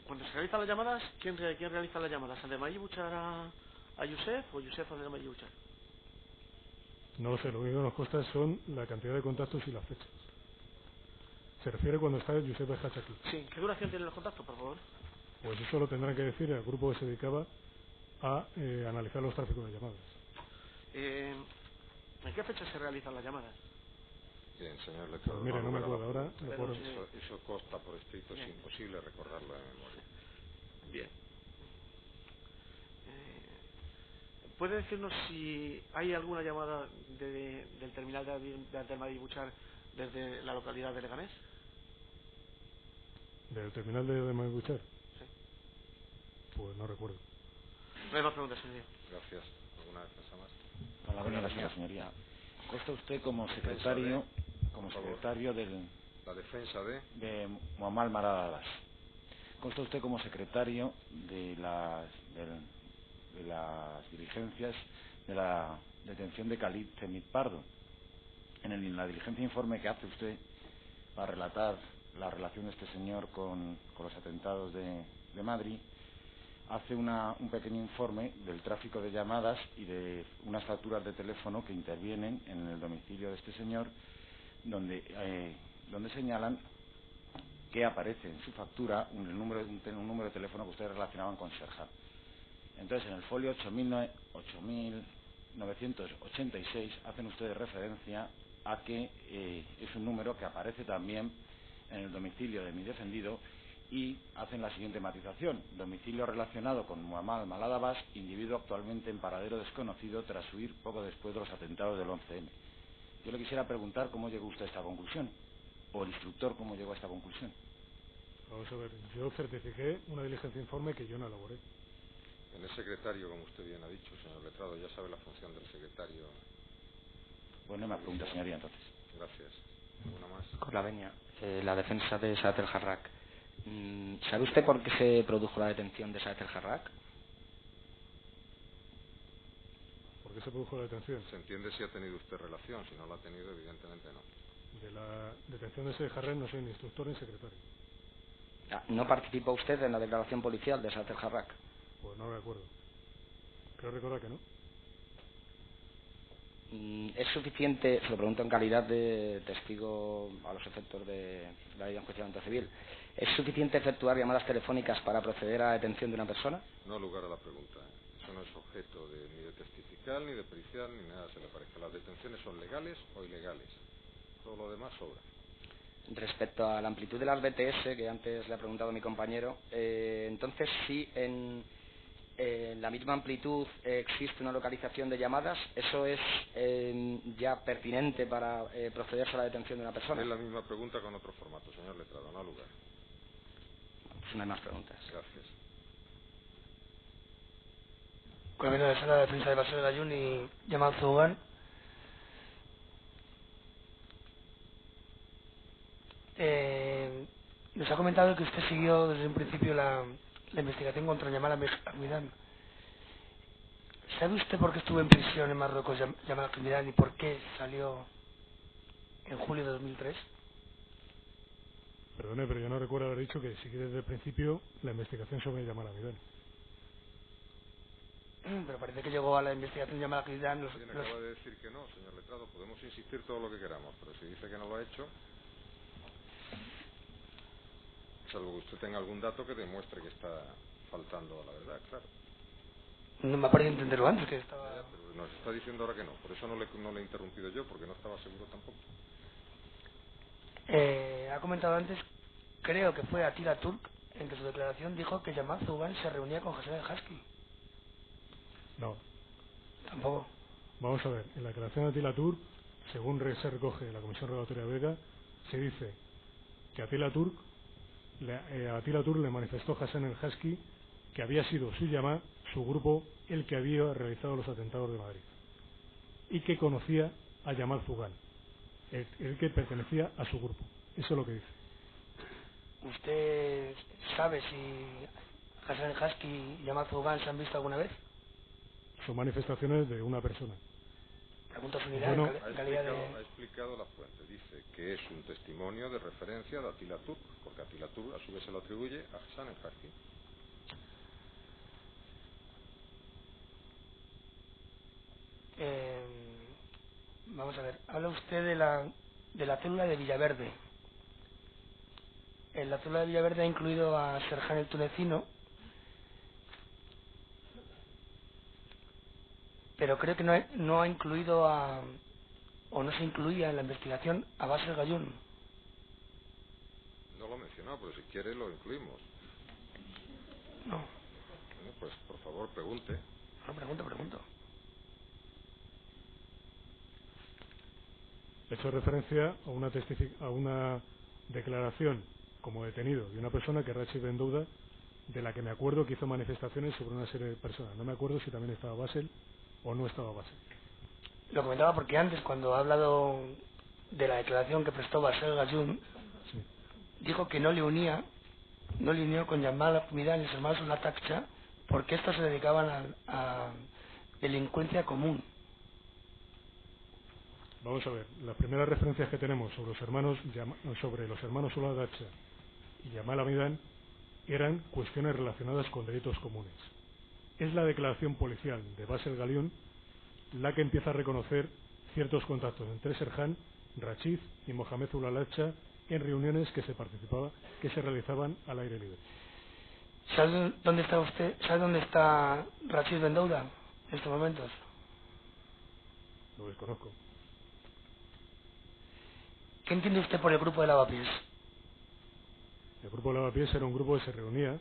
Cuando se realizan las llamadas, ¿quién realiza las llamadas? ¿Abdelmajid Buchar a Josep o Josep a Abdelmajid Buchar? No lo sé, lo único que nos consta son la cantidad de contactos y las fechas. ¿Se refiere cuando está Josep Belhaz aquí? Sí. ¿Qué duración tienen los contactos, por favor? Pues eso lo tendrán que decir el grupo que se dedicaba a analizar los tráficos de llamadas. ¿En qué fecha se realizan las llamadas? Bien, señor Letrado. Pues mire, no me acuerdo ahora. Eso consta por escrito, es imposible recordarlo de memoria. Bien. ¿Puede decirnos si hay alguna llamada del terminal de Abdelmajid Buchar desde la localidad de Leganés? ¿Del terminal de Abdelmajid Buchar? Sí. Pues no recuerdo. No hay más preguntas, señoría. Gracias. ¿Alguna defensa más? A la buena señoría. Consta usted como secretario del... La defensa de Muhammad Maladadas. Consta usted como secretario de las diligencias de la detención de Khalid Temid Pardo. En la diligencia informe que hace usted para relatar la relación de este señor con los atentados de Madrid, hace un pequeño informe del tráfico de llamadas y de unas facturas de teléfono que intervienen en el domicilio de este señor, donde señalan que aparece en su factura un número de teléfono que ustedes relacionaban con Serja. Entonces, en el folio 8986 hacen ustedes referencia a que es un número que aparece también en el domicilio de mi defendido, y hacen la siguiente matización: domicilio relacionado con Muhammad Maladadas, individuo actualmente en paradero desconocido tras huir poco después de los atentados del 11M. Yo le quisiera preguntar cómo llegó usted a esta conclusión, o el instructor cómo llegó a esta conclusión. Vamos a ver, yo certifiqué una diligencia informe que yo no elaboré. En el secretario, como usted bien ha dicho, señor Letrado, ya sabe la función del secretario. Pues no me pregunta, señoría, entonces. Gracias. ¿Alguna más? Con la venia. La defensa de Saad El Jarraq. ¿Sabe usted por qué se produjo la detención de Saad El Jarraq? ¿Por qué se produjo la detención? Se entiende si ha tenido usted relación, si no la ha tenido, evidentemente no. De la detención de ese Jarraq no soy ni instructor ni secretario. ¿No participó usted en la declaración policial de Saad El Jarraq? Pues no recuerdo. Creo recordar que no. ¿Es suficiente, se lo pregunto en calidad de testigo a los efectos de la ley de enjuiciamiento civil, ¿es suficiente efectuar llamadas telefónicas para proceder a la detención de una persona? No lugar a la pregunta. Eso no es objeto ni de testifical, ni de pericial, ni nada se le parezca. Las detenciones son legales o ilegales. Todo lo demás sobra. Respecto a la amplitud de las BTS, que antes le ha preguntado mi compañero, entonces sí, en en la misma amplitud existe una localización de llamadas, ¿eso es ya pertinente para procederse a la detención de una persona? Es la misma pregunta con otro formato, señor letrado, no ha lugar. Pues no hay más preguntas. Gracias. Con la sala de defensa de Basel Gallún y Yamal Zougan. Nos ha comentado que usted siguió desde un principio la investigación contra Yamal Ahmedán. ¿Sabe usted por qué estuvo en prisión en Marruecos Yamal Ahmedán y por qué salió en julio de 2003? Perdone, pero yo no recuerdo haber dicho que seguí desde el principio la investigación sobre Yamal Ahmedán. Pero parece que llegó a la investigación de Yamal Ahmedán. Acaba de decir que no, señor letrado. Podemos insistir todo lo que queramos, pero si dice que no lo ha hecho, salvo que usted tenga algún dato que demuestre que está faltando a la verdad, claro. No me ha parecido entenderlo antes, que estaba... Pero nos está diciendo ahora que no, por eso no le he interrumpido yo, porque no estaba seguro tampoco. Ha comentado antes, creo que fue Atila Turk, en que su declaración dijo que Yamal Zougan se reunía con Hassan el-Husky. No. Tampoco. Vamos a ver, en la declaración de Atila Turk, según se recoge en la Comisión Rogatoria Belga, se dice que Atila Turk le manifestó a Hassan el-Husky que había sido su llamada, su grupo, el que había realizado los atentados de Madrid y que conocía a Yamal Zougan, el que pertenecía a su grupo. Eso es lo que dice. ¿Usted sabe si Hassan el-Husky y Yamal Zougan se han visto alguna vez? Son manifestaciones de una persona. Pregunto su unidad, bueno, ha explicado la fuente. Dice que es un testimonio de referencia de Atila Turk, porque Atila Turk a su vez se lo atribuye a Hassan el-Husky. Vamos a ver, habla usted de la célula de Villaverde. En la célula de Villaverde ha incluido a Serjan el tunecino, pero creo que no ha incluido o no se incluía en la investigación a Basel Gallún. No lo he mencionado, pero si quiere lo incluimos. No. Bueno, pues por favor pregunte. No, pregunto. He hecho referencia a una declaración como detenido de una persona que es Rachid Bendouda, de la que me acuerdo que hizo manifestaciones sobre una serie de personas. No me acuerdo si también estaba Basel o no estaba Basel. Lo comentaba porque antes, cuando ha hablado de la declaración que prestó Basel Gallún, sí, dijo que no le unió con Yamal Ahmedán y sus hermanos Ulatakcha porque estos se dedicaban a delincuencia común. Vamos a ver, las primeras referencias que tenemos sobre los hermanos Ulatakcha y Yamal Ahmedán eran cuestiones relacionadas con delitos comunes. Es la declaración policial de Basel Gallún la que empieza a reconocer ciertos contactos entre Serjan, Rachid y Mohamed Ulatakcha en reuniones que se realizaban al aire libre. ¿Sabe dónde está usted? ¿Sabe dónde está Rachid Bendouda en estos momentos? Lo desconozco. ¿Qué entiende usted por el grupo de Lavapiés? El grupo de Lavapiés era un grupo que se reunía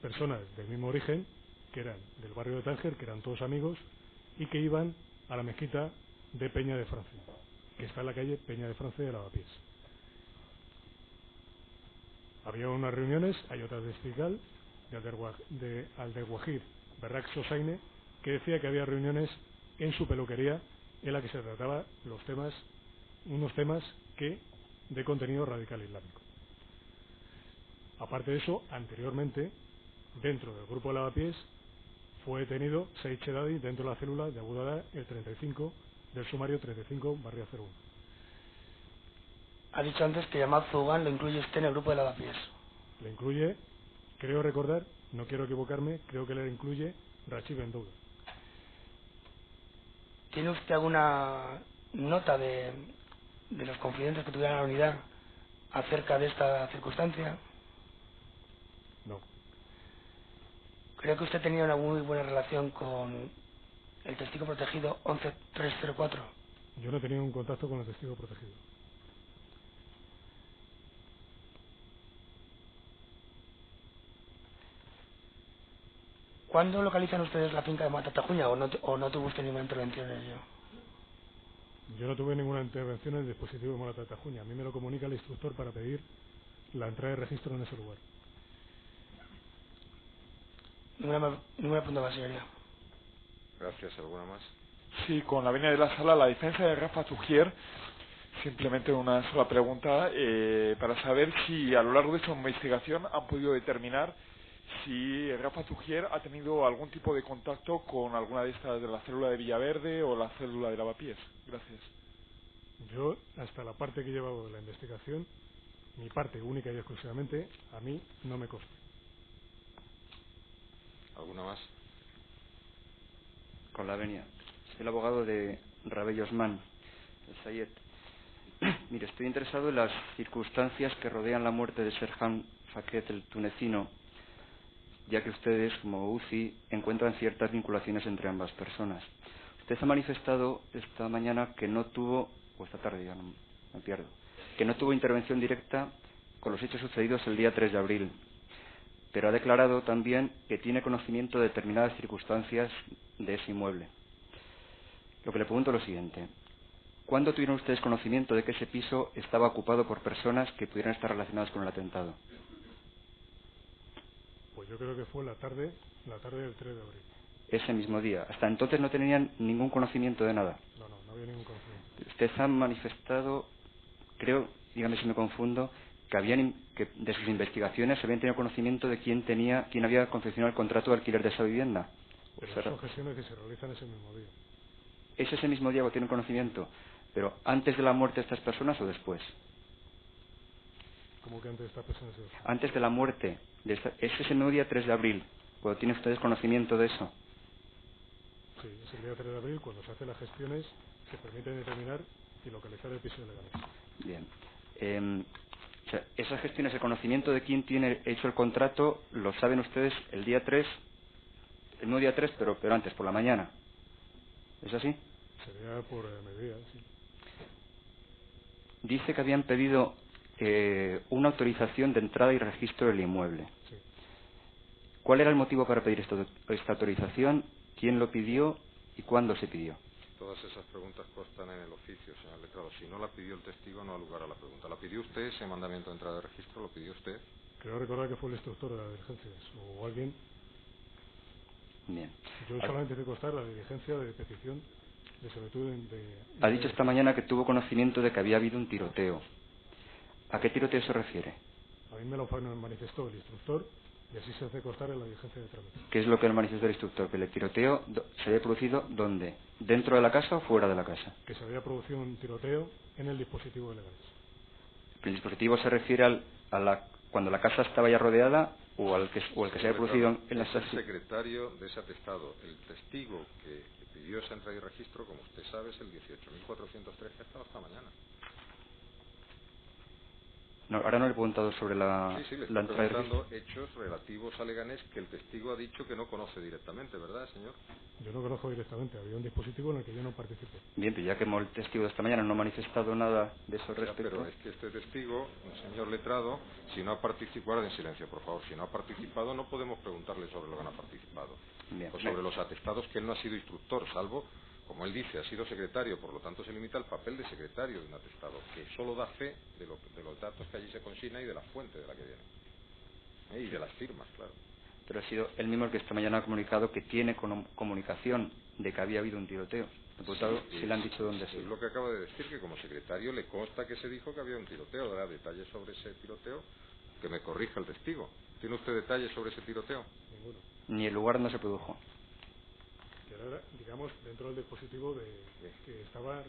personas del mismo origen, que eran del barrio de Tánger, que eran todos amigos, y que iban a la mezquita de Peña de Francia, que está en la calle Peña de Francia de Lavapiés. Había unas reuniones, hay otras de Estigal, de Aldeguajir, Berrak Sosaine, que decía que había reuniones en su peluquería en la que se trataba unos temas de contenido radical islámico. Aparte de eso, anteriormente, dentro del grupo de Lavapiés, fue detenido Said Chedadi dentro de la célula de Abu Dada, el 35 del sumario 35/01. Ha dicho antes que Yamal Zougan lo incluye usted en el grupo de Lavapiés. Le incluye, creo recordar, no quiero equivocarme, creo que le incluye Rachid Bendouda. ¿Tiene usted alguna nota de los confidentes que tuvieran la unidad acerca de esta circunstancia? No. Creo que usted tenía una muy buena relación con el testigo protegido 11304. Yo no he tenido un contacto con el testigo protegido. ¿Cuándo localizan ustedes la finca de Matatajuña o no tuvo usted ninguna intervención en ello? Yo no tuve ninguna intervención en el dispositivo de Matatajuña. A mí me lo comunica el instructor para pedir la entrada de registro en ese lugar. Ninguna pregunta más, señoría. Gracias. ¿Alguna más? Sí, con la venia de la sala, la defensa de Rafa Tugier, simplemente una sola pregunta para saber si a lo largo de esta investigación han podido determinar si Rafa Tugier ha tenido algún tipo de contacto con alguna de estas de la célula de Villaverde o la célula de Lavapiés. Gracias. Yo, hasta la parte que he llevado de la investigación, mi parte única y exclusivamente, a mí no me consta. ¿Alguna más? Con la venia. Soy el abogado de Rabello Osman, el Sayed. Mire, estoy interesado en las circunstancias que rodean la muerte de Serhan Faket, el tunecino, ya que ustedes, como UCI, encuentran ciertas vinculaciones entre ambas personas. Usted ha manifestado esta mañana que no tuvo, o esta tarde ya no me pierdo, que no tuvo intervención directa con los hechos sucedidos el día 3 de abril, pero ha declarado también que tiene conocimiento de determinadas circunstancias de ese inmueble. Lo que le pregunto es lo siguiente. ¿Cuándo tuvieron ustedes conocimiento de que ese piso estaba ocupado por personas que pudieran estar relacionadas con el atentado? Pues yo creo que fue la tarde del 3 de abril. Ese mismo día. Hasta entonces no tenían ningún conocimiento de nada. No había ningún conocimiento. Usted ha manifestado, creo, dígame si me confundo, que de sus investigaciones habían tenido conocimiento de quién había confeccionado el contrato de alquiler de esa vivienda. Pero son gestiones que se realizan ese mismo día. ¿Es ese mismo día que tienen conocimiento? ¿Pero antes de la muerte de estas personas o después? ¿Cómo que antes de estas personas? Antes de la muerte. Es ese mismo día 3 de abril. ¿Cuándo tienen ustedes conocimiento de eso? Sí, es el día 3 de abril cuando se hacen las gestiones que permiten determinar y localizar el piso ilegal. Bien. O sea, esas gestiones, el conocimiento de quién tiene hecho el contrato, lo saben ustedes el día 3, el mismo día 3, pero antes, por la mañana. ¿Es así? Sería por mediodía, sí. Dice que habían pedido una autorización de entrada y registro del inmueble. Sí. ¿Cuál era el motivo para pedir esta autorización? ¿Quién lo pidió y cuándo se pidió? Todas esas preguntas constan en el oficio, señor letrado. Si no la pidió el testigo, no ha lugar a la pregunta. ¿La pidió usted ese mandamiento de entrada de registro? ¿Lo pidió usted? Creo recordar que fue el instructor de las diligencias o alguien. Bien. Yo solamente hice constar la diligencia de petición de solicitud Ha dicho esta mañana que tuvo conocimiento de que había habido un tiroteo. ¿A qué tiroteo se refiere? A mí me lo manifestó el instructor y así se hace constar en la diligencia de trámite. ¿Qué es lo que le manifestó el instructor? ¿Que el tiroteo se había producido dónde? ¿Dentro de la casa o fuera de la casa? Que se había producido un tiroteo en el dispositivo de legales. ¿El dispositivo se refiere cuando la casa estaba ya rodeada o el que se había producido en la estación? El secretario de ese atestado. El testigo que pidió esa entrada y registro, como usted sabe, es el 18.403 que ha estado esta mañana. No, ahora no le he preguntado sobre la entrada y registro. Hechos relativos a Leganés que el testigo ha dicho que no conoce directamente, ¿verdad, señor? Yo no conozco directamente, había un dispositivo en el que yo no participé. Bien, pero ya que el testigo de esta mañana no ha manifestado nada de eso respecto. Pero es que este testigo, el señor letrado, si no ha participado, guarde en silencio, por favor, si no ha participado no podemos preguntarle sobre lo que no ha participado. Bien, o sobre los atestados que él no ha sido instructor, salvo, como él dice, ha sido secretario, por lo tanto se limita al papel de secretario de un atestado, que solo da fe de los datos que allí se consigna y de la fuente de la que viene. Y de las firmas, claro. Pero ha sido él mismo el que esta mañana ha comunicado que tiene comunicación de que había habido un tiroteo. Diputado, si le han dicho dónde ha sido. Es lo que acaba de decir, que como secretario le consta que se dijo que había un tiroteo. Dará detalles sobre ese tiroteo, que me corrija el testigo. ¿Tiene usted detalles sobre ese tiroteo? Ninguno. Ni el lugar no se produjo. Que era, digamos, dentro del dispositivo que estaba...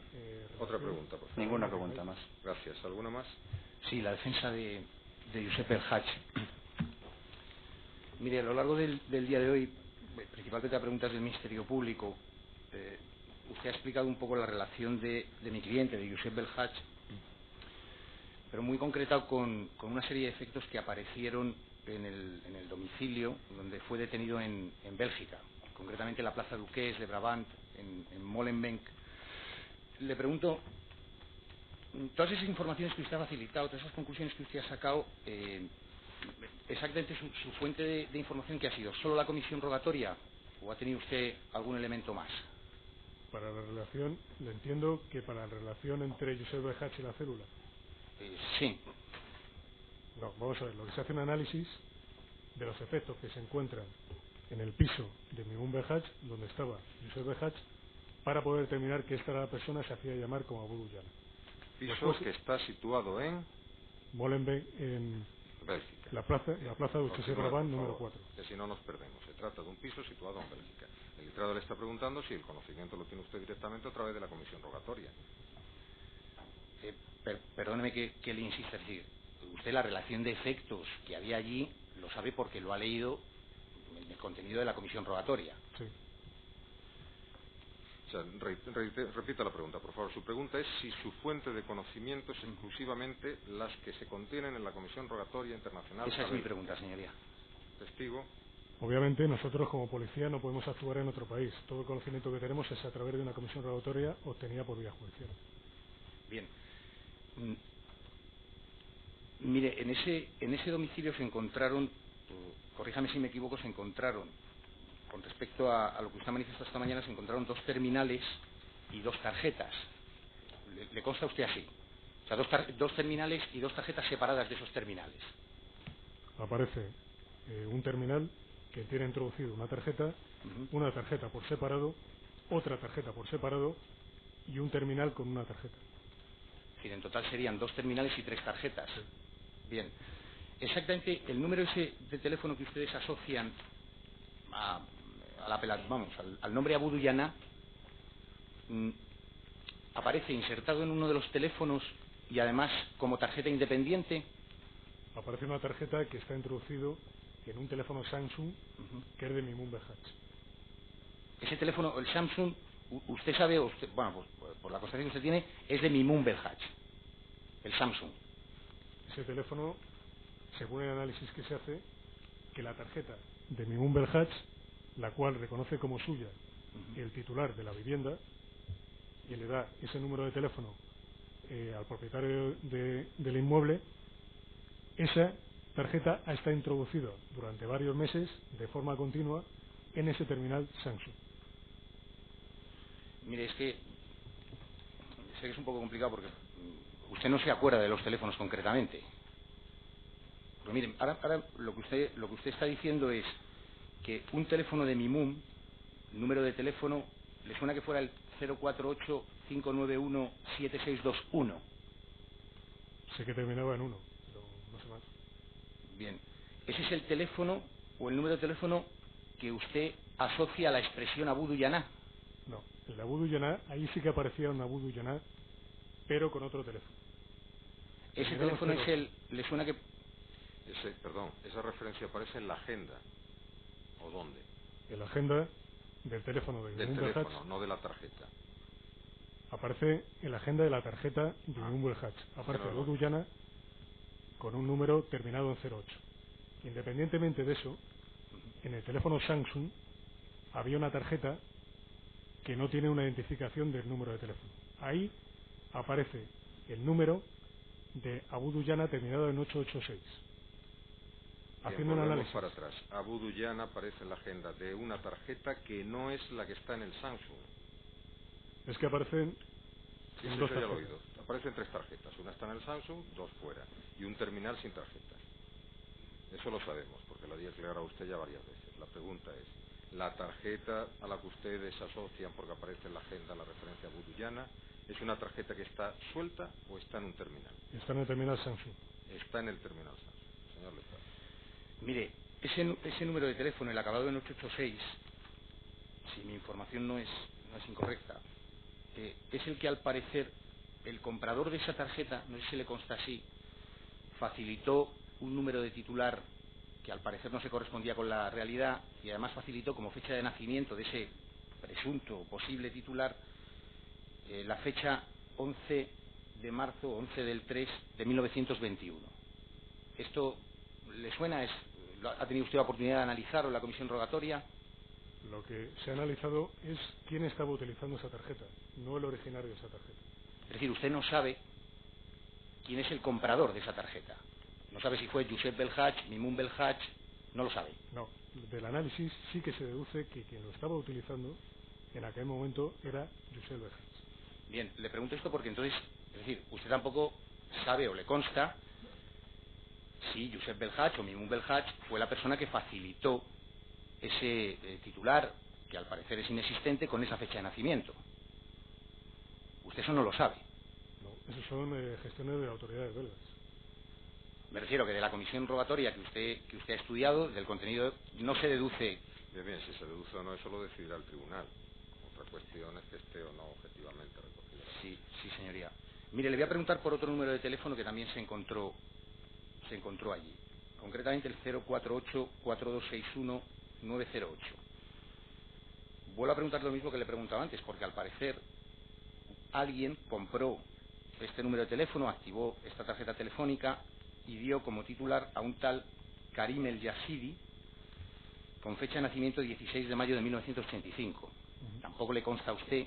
Otra pregunta, por favor. Ninguna pregunta más. Gracias. ¿Alguna más? Sí, la defensa de Josep El Hach. Mire, a lo largo del día de hoy, principalmente a preguntas del Ministerio Público, usted ha explicado un poco la relación de mi cliente, de Josep El Hach, pero muy concretado con una serie de efectos que aparecieron en el domicilio donde fue detenido en Bélgica, concretamente en la Plaza Duqués de Brabant, en Molenbeek. Le pregunto, todas esas informaciones que usted ha facilitado, todas esas conclusiones que usted ha sacado, exactamente su fuente de información, ¿qué ha sido? ¿Solo la comisión rogatoria o ha tenido usted algún elemento más? Para la relación, le entiendo que para la relación entre Josep Belhach y la célula. Sí. No, vamos a ver, lo que se hace un análisis de los efectos que se encuentran en el piso de Mimoun Belhach, donde estaba Josep Belhach, para poder determinar que esta persona se hacía llamar como Abu Dujana. Piso Después, que está situado en Molenbeek, en Bélgica. La plaza de Josep Brabant, número 4. Que si no nos perdemos. Se trata de un piso situado en Bélgica. El letrado le está preguntando si el conocimiento lo tiene usted directamente a través de la comisión rogatoria. Perdóneme que le insista, es decir, usted la relación de efectos que había allí lo sabe porque lo ha leído en el contenido de la comisión rogatoria. Sí. O sea, repita la pregunta, por favor. Su pregunta es si su fuente de conocimiento es exclusivamente las que se contienen en la comisión rogatoria internacional. Esa es mi pregunta, señoría. Testigo. Obviamente nosotros como policía no podemos actuar en otro país. Todo el conocimiento que tenemos es a través de una comisión rogatoria obtenida por vía judicial. Bien. Mire, en ese domicilio se encontraron, corríjame si me equivoco, se encontraron, con respecto a lo que usted ha manifestado esta mañana, se encontraron 2 terminales y 2 tarjetas. ¿Le consta a usted así? O sea, 2 terminales y 2 tarjetas separadas de esos terminales. Aparece un terminal que tiene introducido una tarjeta por separado, otra tarjeta por separado y un terminal con una tarjeta. Es decir, en total serían 2 terminales y 3 tarjetas. Sí. Bien. Exactamente el número ese de teléfono que ustedes asocian al nombre Abu Dujana aparece insertado en uno de los teléfonos y además como tarjeta independiente. Aparece una tarjeta que está introducido en un teléfono Samsung que es de Mimoun Belhach. Ese teléfono, el Samsung, usted sabe, bueno, pues, por la constancia que usted tiene, es de Mimoun Belhach, el Samsung. Ese teléfono, según el análisis que se hace, que la tarjeta de Mimoun Belhach, la cual reconoce como suya el titular de la vivienda y le da ese número de teléfono al propietario del inmueble, esa tarjeta ha estado introducida durante varios meses de forma continua en ese terminal Samsung. Mire, es que sé que es un poco complicado porque usted no se acuerda de los teléfonos concretamente. Pero miren, ahora lo que usted está diciendo es que un teléfono de Mimoun, el número de teléfono, le suena que fuera el 048-591-7621. Sé que terminaba en 1, pero no sé más. Bien, ese es el teléfono o el número de teléfono que usted asocia a la expresión Abu Dujana. No, el Abu Dujana, ahí sí que aparecía un Abu Dujana, pero con otro teléfono. Ese teléfono es le suena que... esa referencia aparece en la agenda. ¿O dónde? En la agenda del teléfono de Mimoun Belhach. Del teléfono, Belhach, no de la tarjeta. Aparece en la agenda de la tarjeta de Mimoun Belhach. Aparece Abu Dujana con un número terminado en 08. Independientemente de eso, en el teléfono Samsung había una tarjeta que no tiene una identificación del número de teléfono. Ahí aparece el número de Abu Dujana terminado en 886. Haciendo un análisis para atrás. Abu Dujana aparece en la agenda de una tarjeta que no es la que está en el Samsung. Es que aparecen dos tarjetas. Ya lo he oído. Aparecen 3 tarjetas. Una está en el Samsung, 2 fuera. Y un terminal sin tarjetas. Eso lo sabemos, porque lo ha declarado usted ya varias veces. La pregunta es, ¿la tarjeta a la que ustedes asocian, porque aparece en la agenda la referencia a Abu Dujana, es una tarjeta que está suelta o está en un terminal? Está en el terminal Samsung. Está en el terminal Samsung. Señor Letrado. Mire, ese número de teléfono, el acabado en 886, si mi información no es incorrecta, es el que al parecer el comprador de esa tarjeta, no sé si le consta así, facilitó un número de titular que al parecer no se correspondía con la realidad y además facilitó como fecha de nacimiento de ese presunto o posible titular la fecha 11 de marzo, 11 del 3 de 1921. ¿Esto le suena? ¿Ha tenido usted la oportunidad de analizarlo en la comisión rogatoria? Lo que se ha analizado es quién estaba utilizando esa tarjeta, no el originario de esa tarjeta. Es decir, usted no sabe quién es el comprador de esa tarjeta. No sabe si fue Josep Belhach, Mimun Belhach, no lo sabe. No, del análisis sí que se deduce que quien lo estaba utilizando en aquel momento era Josep Belhach. Bien, le pregunto esto porque entonces, es decir, usted tampoco sabe o le consta si Josep Belhach o Mimun Belhach fue la persona que facilitó ese titular, que al parecer es inexistente, con esa fecha de nacimiento. Usted eso no lo sabe. No, eso son gestiones de autoridades belgas. Me refiero que de la comisión rogatoria que usted ha estudiado, del contenido, no se deduce. Bien, si se deduce o no, eso lo decidirá el tribunal. Otra cuestión es que esté o no objetivamente recogido. Sí, señoría. Mire, le voy a preguntar por otro número de teléfono que también se encontró allí. Concretamente el 048-4261-908. Vuelvo a preguntar lo mismo que le he preguntado antes, porque al parecer alguien compró este número de teléfono, activó esta tarjeta telefónica y dio como titular a un tal Karim El Yazidi, con fecha de nacimiento 16 de mayo de 1985. Tampoco le consta a usted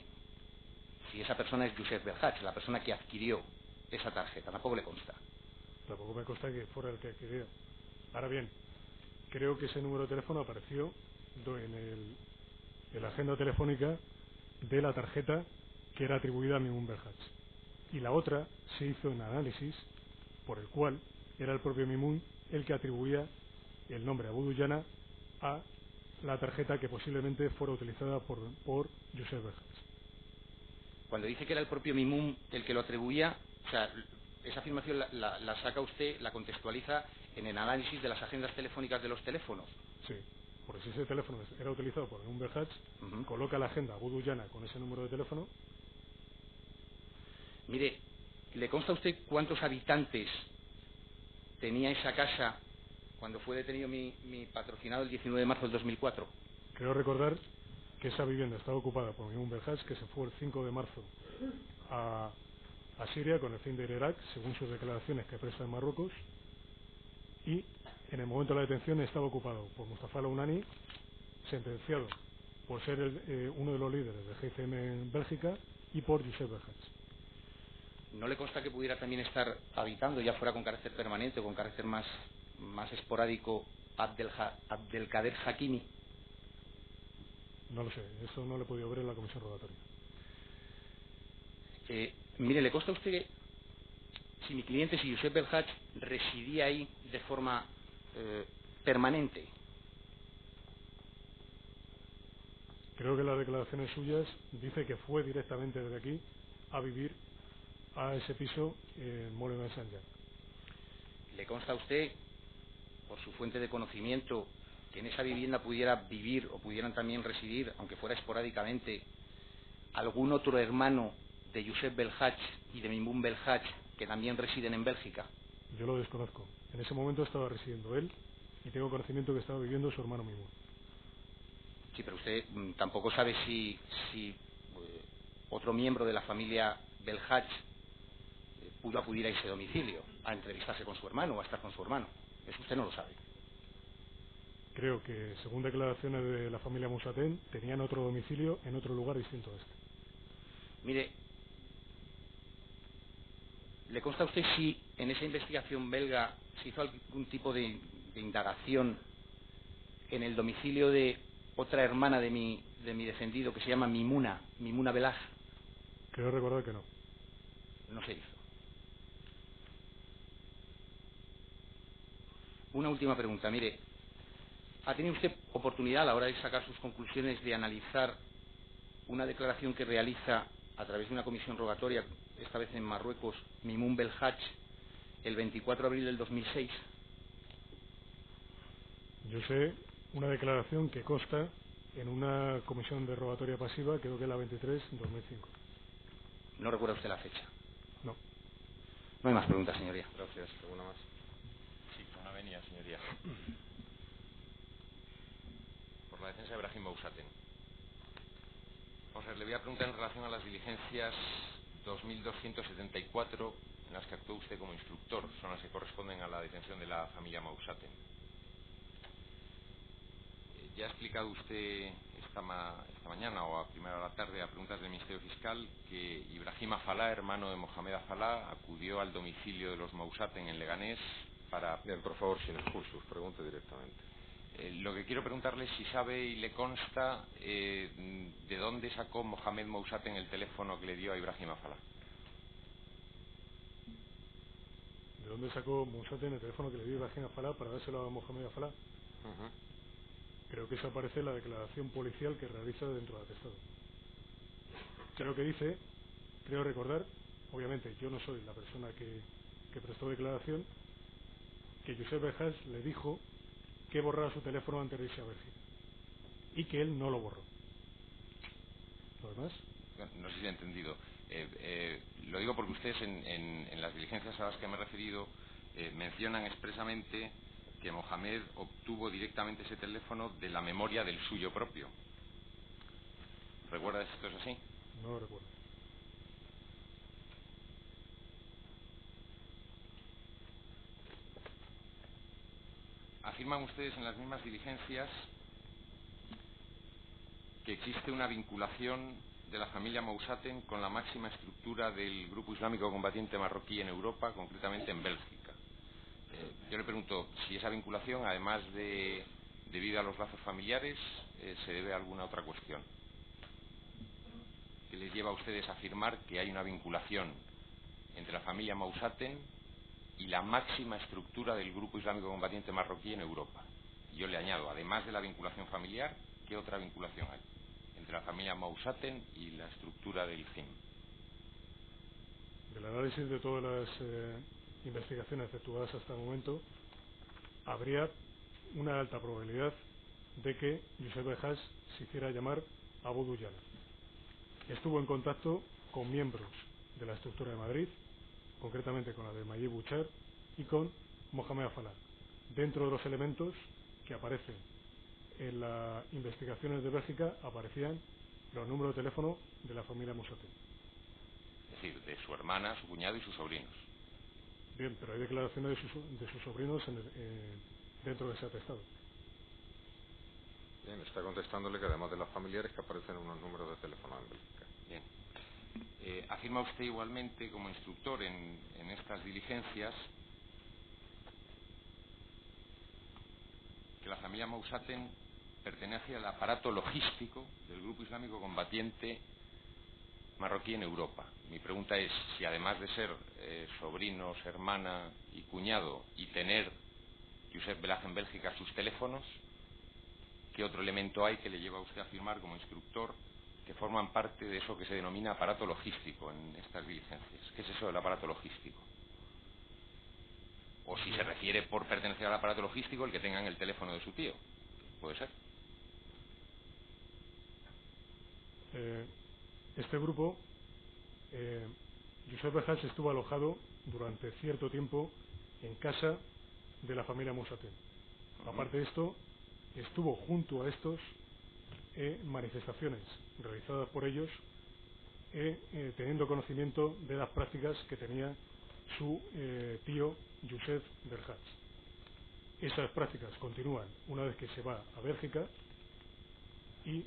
si esa persona es Josep Belhach, la persona que adquirió esa tarjeta. Tampoco le consta. Tampoco me consta que fuera el que adquirió. Ahora bien, creo que ese número de teléfono apareció en la agenda telefónica de la tarjeta que era atribuida a Mimun Belhach. Y la otra se hizo en análisis por el cual era el propio Mimun el que atribuía el nombre Abu Dujana a la tarjeta que posiblemente fuera utilizada por Josep Belhach. Cuando dice que era el propio Mimun el que lo atribuía, o sea, esa afirmación la saca usted, la contextualiza en el análisis de las agendas telefónicas de los teléfonos. Sí, porque si ese teléfono era utilizado por Mimun Belhach, coloca la agenda Abu Dujana con ese número de teléfono. Mire, ¿le consta a usted cuántos habitantes tenía esa casa cuando fue detenido mi patrocinado el 19 de marzo del 2004? Creo recordar que esa vivienda estaba ocupada por Mimun Belhach, que se fue el 5 de marzo a Siria con el fin de ir a Irak, según sus declaraciones que presta en Marruecos, y en el momento de la detención estaba ocupado por Mustafa Launani, sentenciado por ser uno de los líderes del GCM en Bélgica, y por Josep Belhach. ¿No le consta que pudiera también estar habitando, ya fuera con carácter permanente o con carácter más esporádico, Abdelkader Hakimi? No lo sé, eso no lo he podido ver en la comisión rogatoria. Mire, ¿le consta a usted que si mi cliente, si Josep Belhach, residía ahí de forma permanente? Creo que en las declaraciones suyas dice que fue directamente desde aquí a vivir a ese piso en Molenbeek-Saint-Jean. ¿Le consta a usted, por su fuente de conocimiento, que en esa vivienda pudiera vivir o pudieran también residir, aunque fuera esporádicamente, algún otro hermano de Josep Belhach y de Mimun Belhach que también residen en Bélgica? Yo lo desconozco. En ese momento estaba residiendo él y tengo conocimiento que estaba viviendo su hermano Mimun. Sí, pero usted tampoco sabe si otro miembro de la familia Belhach pudo acudir a ese domicilio a entrevistarse con su hermano o a estar con su hermano. Eso usted no lo sabe. Creo que, según declaraciones de la familia Mousaten, tenían otro domicilio en otro lugar distinto a este. Mire, ¿le consta a usted si en esa investigación belga se hizo algún tipo de indagación en el domicilio de otra hermana de mi defendido que se llama Mimuna Belhach? Creo recordar que no. No se hizo. Una última pregunta. Mire, ¿ha tenido usted oportunidad a la hora de sacar sus conclusiones de analizar una declaración que realiza a través de una comisión rogatoria, esta vez en Marruecos, Mimun Belhach, el 24 de abril del 2006? Yo sé una declaración que consta en una comisión de rogatoria pasiva, creo que es la 23/2005. ¿No recuerda usted la fecha? No. No hay más preguntas, señoría. Gracias. ¿Alguna más? Sí, por una venia, señoría. Por la defensa de Brahim Mousaten. Vamos a ver, le voy a preguntar en relación a las diligencias 2274 en las que actuó usted como instructor. Son las que corresponden a la detención de la familia Mousaten. Ya ha explicado usted esta mañana o a primera hora de la tarde a preguntas del Ministerio Fiscal que Ibrahim Afalá, hermano de Mohamed Afalá, acudió al domicilio de los Mousaten en Leganés para... Bien, por favor, sin excursus, pregunte directamente. Lo que quiero preguntarle es si sabe y le consta de dónde sacó Mohamed Mousaten el teléfono que le dio a Ibrahim Afalá. ¿De dónde sacó Mousaten el teléfono que le dio Ibrahim Afalá para dárselo a Mohamed Afalá? Creo que eso aparece en la declaración policial que realiza dentro del atestado. Creo que dice, creo recordar, obviamente yo no soy la persona que prestó declaración, que Josep Belhaj le dijo que borrara su teléfono antes de irse a Bélgica y que él no lo borró. ¿Lo demás? No sé si he entendido. Lo digo porque ustedes en las diligencias a las que me he referido mencionan expresamente que Mohamed obtuvo directamente ese teléfono de la memoria del suyo propio. ¿Recuerda si esto es así? No lo recuerdo. Afirman ustedes en las mismas diligencias que existe una vinculación de la familia Mousaten con la máxima estructura del grupo islámico combatiente marroquí en Europa, concretamente en Bélgica. Yo le pregunto si esa vinculación, además de debido a los lazos familiares, se debe a alguna otra cuestión que les lleva a ustedes a afirmar que hay una vinculación entre la familia Mousaten y la máxima estructura del grupo islámico combatiente marroquí en Europa. Y yo le añado, además de la vinculación familiar, ¿qué otra vinculación hay entre la familia Mousaten y la estructura del GIM? Del análisis de todas las investigaciones efectuadas hasta el momento, habría una alta probabilidad de que Josep Belhaj se hiciera llamar Abu Dujana. Estuvo en contacto con miembros de la estructura de Madrid, concretamente con la de Mayib Buchar y con Mohamed Afalá. Dentro de los elementos que aparecen en las investigaciones de Bélgica aparecían los números de teléfono de la familia Mousaten. Es decir, de su hermana, su cuñado y sus sobrinos. Bien, pero hay declaraciones de sus sobrinos dentro de ese atestado. Bien, está contestándole que además de las familiares que aparecen unos números de teléfono en Bélgica. Bien. Afirma usted igualmente como instructor en estas diligencias que la familia Mousaten pertenece al aparato logístico del grupo islámico combatiente marroquí en Europa. Mi pregunta es si además de ser sobrinos, hermana y cuñado y tener Josep Belhaj en Bélgica sus teléfonos, ¿qué otro elemento hay que le lleva a usted a afirmar como instructor que forman parte de eso que se denomina aparato logístico en estas diligencias? ¿Qué es eso del aparato logístico? O si se refiere por pertenecer al aparato logístico el que tengan el teléfono de su tío. ¿Puede ser? Este grupo, Josep Belhaj estuvo alojado durante cierto tiempo en casa de la familia Mousaten. Aparte de esto, estuvo junto a estos manifestaciones realizadas por ellos, teniendo conocimiento de las prácticas que tenía su tío Josep Belhaj. Esas prácticas continúan una vez que se va a Bélgica y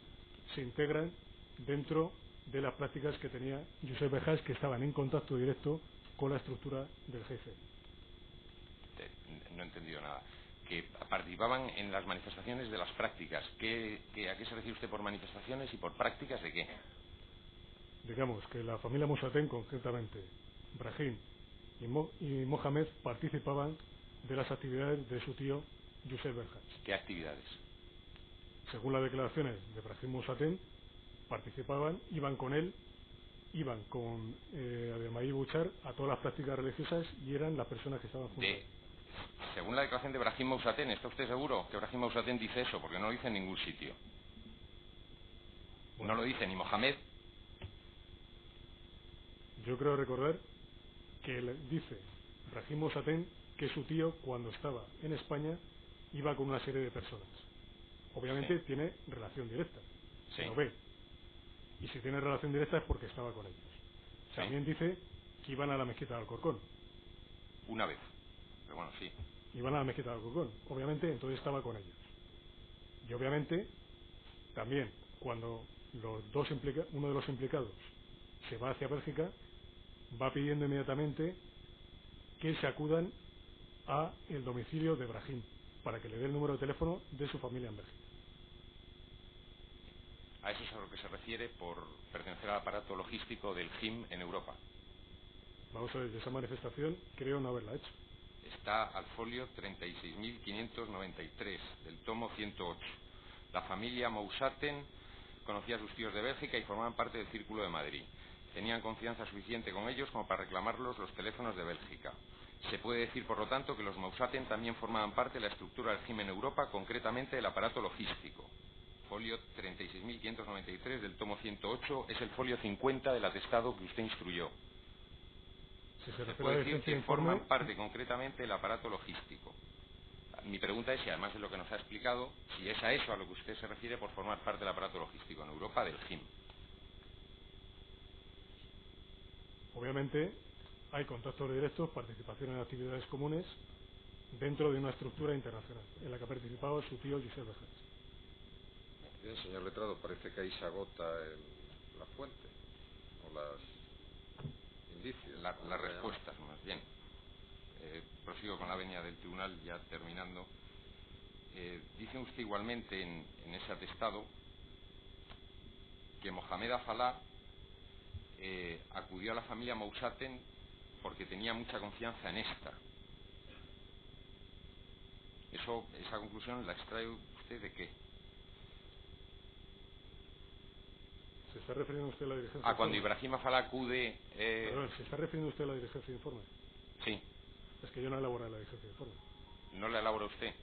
se integran dentro de las prácticas que tenía Josep Belhaj, que estaban en contacto directo con la estructura del jefe. No he entendido nada. Que participaban en las manifestaciones de las prácticas. ¿A qué se refiere usted por manifestaciones y por prácticas de qué? Digamos que la familia Mousaten, concretamente Brahim y Mohamed, participaban de las actividades de su tío Josep Belhaj. ¿Qué actividades? Según las declaraciones de Brahim Mousaten, participaban, iban con él, iban con Mayib Buchar a todas las prácticas religiosas y eran las personas que estaban junto a él. Según la declaración de Brahim Mousaten, ¿está usted seguro que Brahim Mousaten dice eso? Porque no lo dice en ningún sitio. Bueno, no lo dice ni Mohamed. Yo creo recordar que dice Brahim Mousaten que su tío, cuando estaba en España, iba con una serie de personas. Obviamente tiene relación directa, se lo ve. Y si tiene relación directa es porque estaba con ellos. También dice que iban a la mezquita de Alcorcón. Una vez. Pero bueno, sí. Iban a la mezquita de Alcorcón. Obviamente, entonces estaba con ellos. Y obviamente, también, cuando uno de los implicados se va hacia Bélgica, va pidiendo inmediatamente que se acudan a el domicilio de Brahim para que le dé el número de teléfono de su familia en Bélgica. A eso es a lo que se refiere por pertenecer al aparato logístico del GIM en Europa. Vamos a ver, esa manifestación creo no haberla hecho. Está al folio 36.593 del tomo 108. La familia Mousaten conocía a sus tíos de Bélgica y formaban parte del Círculo de Madrid. Tenían confianza suficiente con ellos como para reclamarlos los teléfonos de Bélgica. Se puede decir, por lo tanto, que los Mousaten también formaban parte de la estructura del GIM en Europa, concretamente el aparato logístico. Folio 36.593 del tomo 108 es el folio 50 del atestado que usted instruyó. Si se puede decir que forman parte concretamente del aparato logístico. Mi pregunta es si, además de lo que nos ha explicado, si es a eso a lo que usted se refiere por formar parte del aparato logístico en Europa del GIM. Obviamente hay contactos directos, participación en actividades comunes dentro de una estructura internacional en la que ha participado su tío Josep Verhage. Bien, señor letrado, parece que ahí se agota la fuente o las indicios. Las respuestas, más bien. Prosigo con la venia del tribunal, ya terminando. Dice usted igualmente en ese atestado que Mohamed Afalá acudió a la familia Mousaten porque tenía mucha confianza en esta. ¿Esa conclusión la extrae usted de qué? ¿Se está refiriendo usted a la diligencia? Cuando Ibrahim Afalá acude... Perdón, ¿se está refiriendo usted a la diligencia de informe? Sí. Es que yo no elaboro la diligencia de informe. ¿No la elabora usted?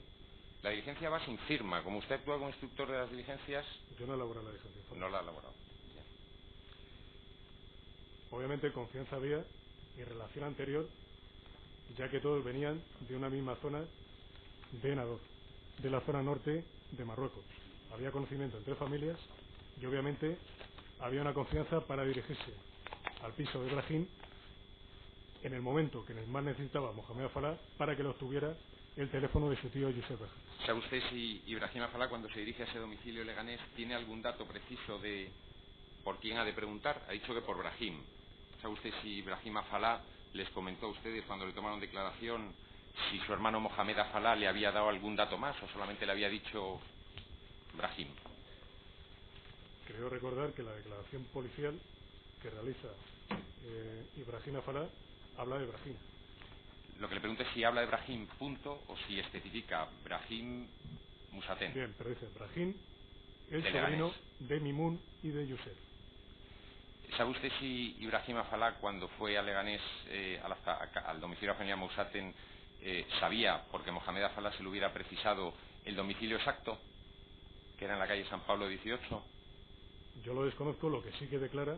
La diligencia va sin firma. Como usted actúa como instructor de las diligencias... Yo no elaboro la diligencia de informe. No la ha elaborado. Bien. Obviamente confianza había y relación anterior, ya que todos venían de una misma zona de Nador, de la zona norte de Marruecos. Había conocimiento entre familias y obviamente había una confianza para dirigirse al piso de Brahim en el momento que más necesitaba Mohamed Afalá para que lo obtuviera el teléfono de su tío Josep Verhage. ¿Sabe usted si Ibrahim Afalá, cuando se dirige a ese domicilio leganés, tiene algún dato preciso de por quién ha de preguntar? Ha dicho que por Brahim. ¿Sabe usted si Ibrahim Afalá les comentó a ustedes cuando le tomaron declaración si su hermano Mohamed Afalá le había dado algún dato más o solamente le había dicho Brahim? Creo recordar que la declaración policial que realiza Ibrahim Afalá habla de Brahim. Lo que le pregunto es si habla de Brahim, punto, o si especifica Brahim Mousaten. Bien, pero dice Brahim, el sobrino de Mimun y de Yusef. ¿Sabe usted si Ibrahim Afalá, cuando fue a Leganés, al domicilio de la familia Mousaten, sabía, porque Mohamed Afalá se lo hubiera precisado, el domicilio exacto, que era en la calle San Pablo 18? Yo lo desconozco, lo que sí que declara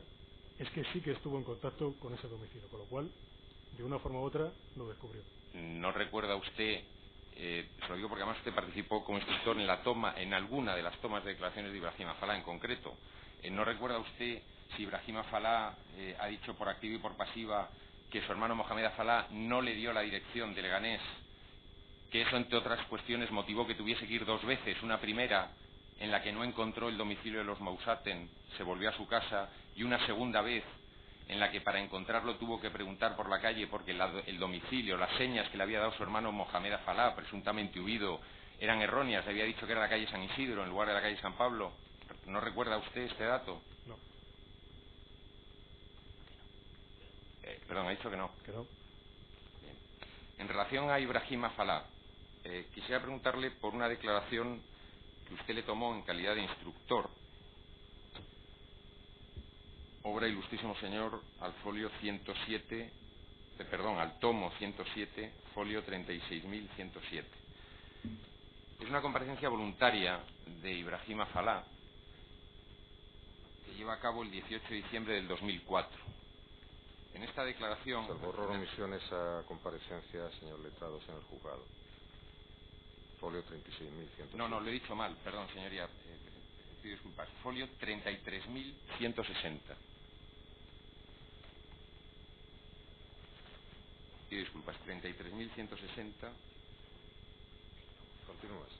es que sí que estuvo en contacto con ese domicilio, con lo cual, de una forma u otra, lo descubrió. ¿No recuerda usted, se lo digo porque además usted participó como instructor en alguna de las tomas de declaraciones de Ibrahim Afalá en concreto, ¿no recuerda usted si Ibrahim Afalá ha dicho por activa y por pasiva que su hermano Mohamed Afalá no le dio la dirección de Leganés, que eso, entre otras cuestiones, motivó que tuviese que ir dos veces, una primera en la que no encontró el domicilio de los Mousaten, se volvió a su casa, y una segunda vez en la que para encontrarlo tuvo que preguntar por la calle porque el domicilio, las señas que le había dado su hermano Mohamed Afalá, presuntamente huido, eran erróneas? Le había dicho que era la calle San Isidro en lugar de la calle San Pablo. ¿No recuerda usted este dato? No. Perdón, ha dicho que no. Que no. Bien. En relación a Ibrahim Afalá, quisiera preguntarle por una declaración que usted le tomó en calidad de instructor. Obra Ilustrísimo Señor al folio 107, al tomo 107, folio 36.107. Es una comparecencia voluntaria de Ibrahim Afalá que lleva a cabo el 18 de diciembre del 2004. En esta declaración... Se borró omisión esa comparecencia, señor letrado, señor juzgado. Folio 36.107. No, lo he dicho mal, perdón, señoría. Pido disculpas. Folio 33.160. Pido disculpas. 33.160. Continúa, sí.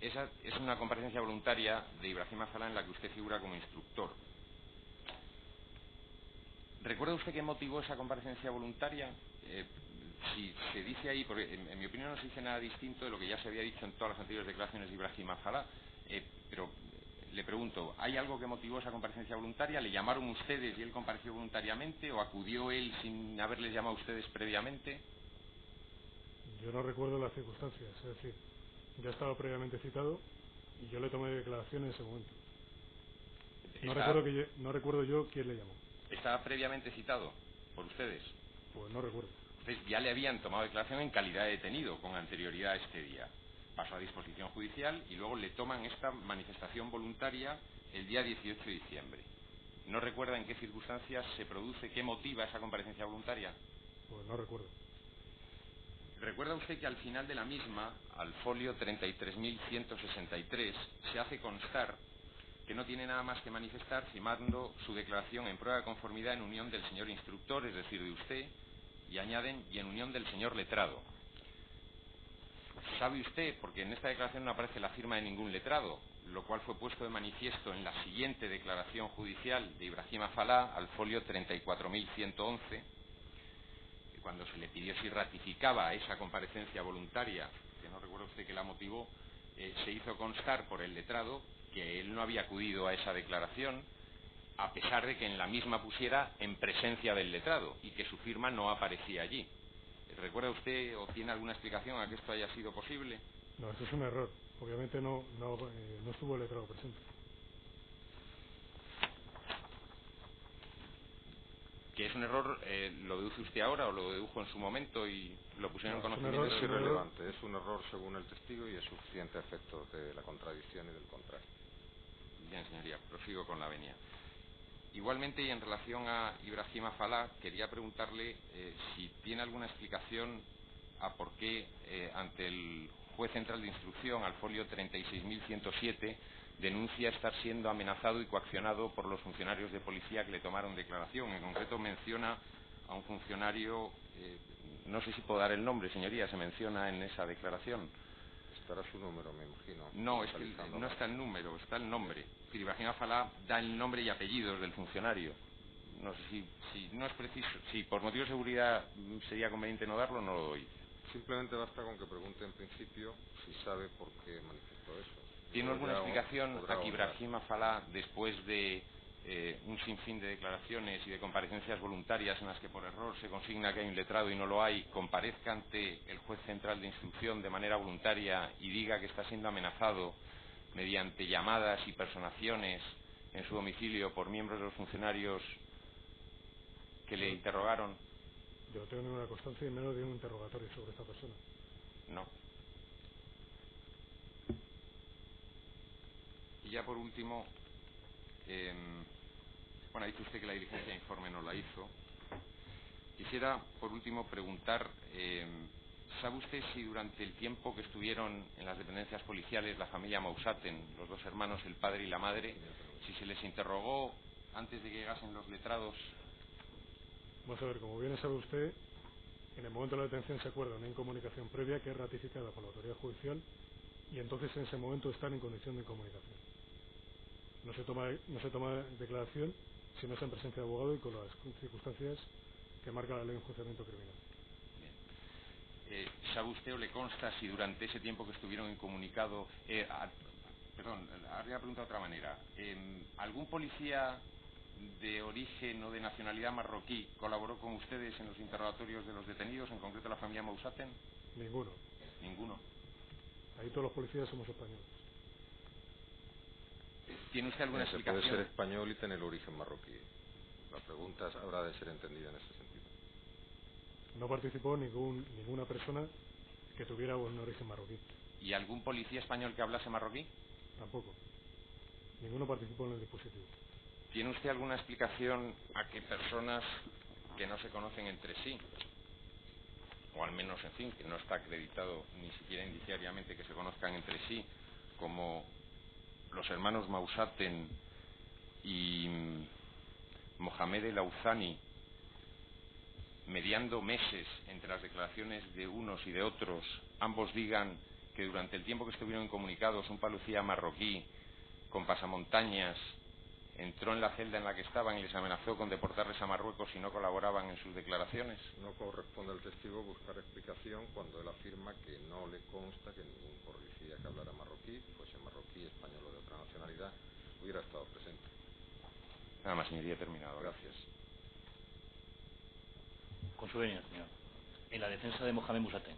Esa es una comparecencia voluntaria de Ibrahim Afalá en la que usted figura como instructor. ¿Recuerda usted qué motivó esa comparecencia voluntaria? si se dice ahí, porque en mi opinión no se dice nada distinto de lo que ya se había dicho en todas las anteriores declaraciones de Ibrahim Afalá, pero le pregunto, ¿hay algo que motivó esa comparecencia voluntaria? ¿Le llamaron ustedes y él compareció voluntariamente o acudió él sin haberles llamado a ustedes previamente? Yo no recuerdo las circunstancias, es decir, ya estaba previamente citado y yo le tomé declaración en ese momento. No recuerdo yo quién le llamó. ¿Estaba previamente citado por ustedes? Pues no recuerdo. Ustedes ya le habían tomado declaración en calidad de detenido con anterioridad a este día. Pasó a disposición judicial y luego le toman esta manifestación voluntaria el día 18 de diciembre. ¿No recuerda en qué circunstancias se produce, qué motiva esa comparecencia voluntaria? Pues no recuerdo. ¿Recuerda usted que al final de la misma, al folio 33.163, se hace constar que no tiene nada más que manifestar firmando su declaración en prueba de conformidad en unión del señor instructor, es decir, de usted, y añaden, y en unión del señor letrado? ¿Sabe usted, porque en esta declaración no aparece la firma de ningún letrado, lo cual fue puesto de manifiesto en la siguiente declaración judicial de Ibrahim Afalá, al folio 34.111, cuando se le pidió si ratificaba esa comparecencia voluntaria, que no recuerda usted que la motivó, se hizo constar por el letrado que él no había acudido a esa declaración, a pesar de que en la misma pusiera en presencia del letrado y que su firma no aparecía allí. ¿Recuerda usted o tiene alguna explicación a que esto haya sido posible? No, eso es un error. Obviamente no estuvo el letrado presente. ¿Que es un error, lo deduce usted ahora o lo dedujo en su momento y lo pusieron en conocimiento? Es irrelevante, es un error según el testigo y es suficiente a efectos de la contradicción y del contraste. Bien, señoría, prosigo con la venia. Igualmente, y en relación a Ibrahim Afalá, quería preguntarle si tiene alguna explicación a por qué ante el juez central de instrucción, al folio 36.107, denuncia estar siendo amenazado y coaccionado por los funcionarios de policía que le tomaron declaración. En concreto menciona a un funcionario, no sé si puedo dar el nombre, señoría, se menciona en esa declaración. Estará su número, me imagino. No, es que no está el número, está el nombre. Ibrahim Afalá da el nombre y apellidos del funcionario. No sé si no es preciso, si por motivo de seguridad sería conveniente no darlo, no lo doy. Simplemente basta con que pregunte en principio si sabe por qué manifestó eso. ¿Tiene alguna explicación a que Ibrahim Afalá, después de un sinfín de declaraciones y de comparecencias voluntarias en las que por error se consigna que hay un letrado y no lo hay, comparezca ante el juez central de instrucción de manera voluntaria y diga que está siendo amenazado mediante llamadas y personaciones en su domicilio por miembros de los funcionarios que le interrogaron? Yo no tengo ninguna constancia y menos de un interrogatorio sobre esta persona. No. Y ya por último, bueno, ha dicho usted que la diligencia de informe no la hizo. Quisiera por último preguntar, ¿sabe usted si durante el tiempo que estuvieron en las dependencias policiales la familia Mausaten, los dos hermanos, el padre y la madre, si se les interrogó antes de que llegasen los letrados? Vamos a ver, como bien sabe usted, en el momento de la detención se acuerda una incomunicación previa que es ratificada por la autoridad judicial y entonces en ese momento están en condición de incomunicación. No se toma declaración si no es en presencia de abogado y con las circunstancias que marca la ley de enjuiciamiento criminal. Bien. ¿Sabe usted o le consta si durante ese tiempo que estuvieron incomunicados, perdón, habría preguntado de otra manera, ¿algún policía de origen o de nacionalidad marroquí colaboró con ustedes en los interrogatorios de los detenidos, en concreto la familia Mausaten? Ninguno. Ninguno. Ahí todos los policías somos españoles. ¿Tiene usted alguna explicación? Puede ser español y tener origen marroquí. La pregunta habrá de ser entendida en ese sentido. No participó ninguna persona que tuviera un origen marroquí. ¿Y algún policía español que hablase marroquí? Tampoco. Ninguno participó en el dispositivo. ¿Tiene usted alguna explicación a que personas que no se conocen entre sí, o al menos, en fin, que no está acreditado ni siquiera indiciariamente que se conozcan entre sí, como los hermanos Mausaten y Mohamed El Auzani, mediando meses entre las declaraciones de unos y de otros, ambos digan que durante el tiempo que estuvieron incomunicados un policía marroquí con pasamontañas entró en la celda en la que estaban y les amenazó con deportarles a Marruecos si no colaboraban en sus declaraciones? No corresponde al testigo buscar explicación cuando él afirma que no le consta que ningún policía que hablara marroquí, fuese marroquí, español o de otra nacionalidad, hubiera estado presente. Nada más, señoría, he terminado. Gracias. Con su venia, señor. En la defensa de Mohamed Musaten.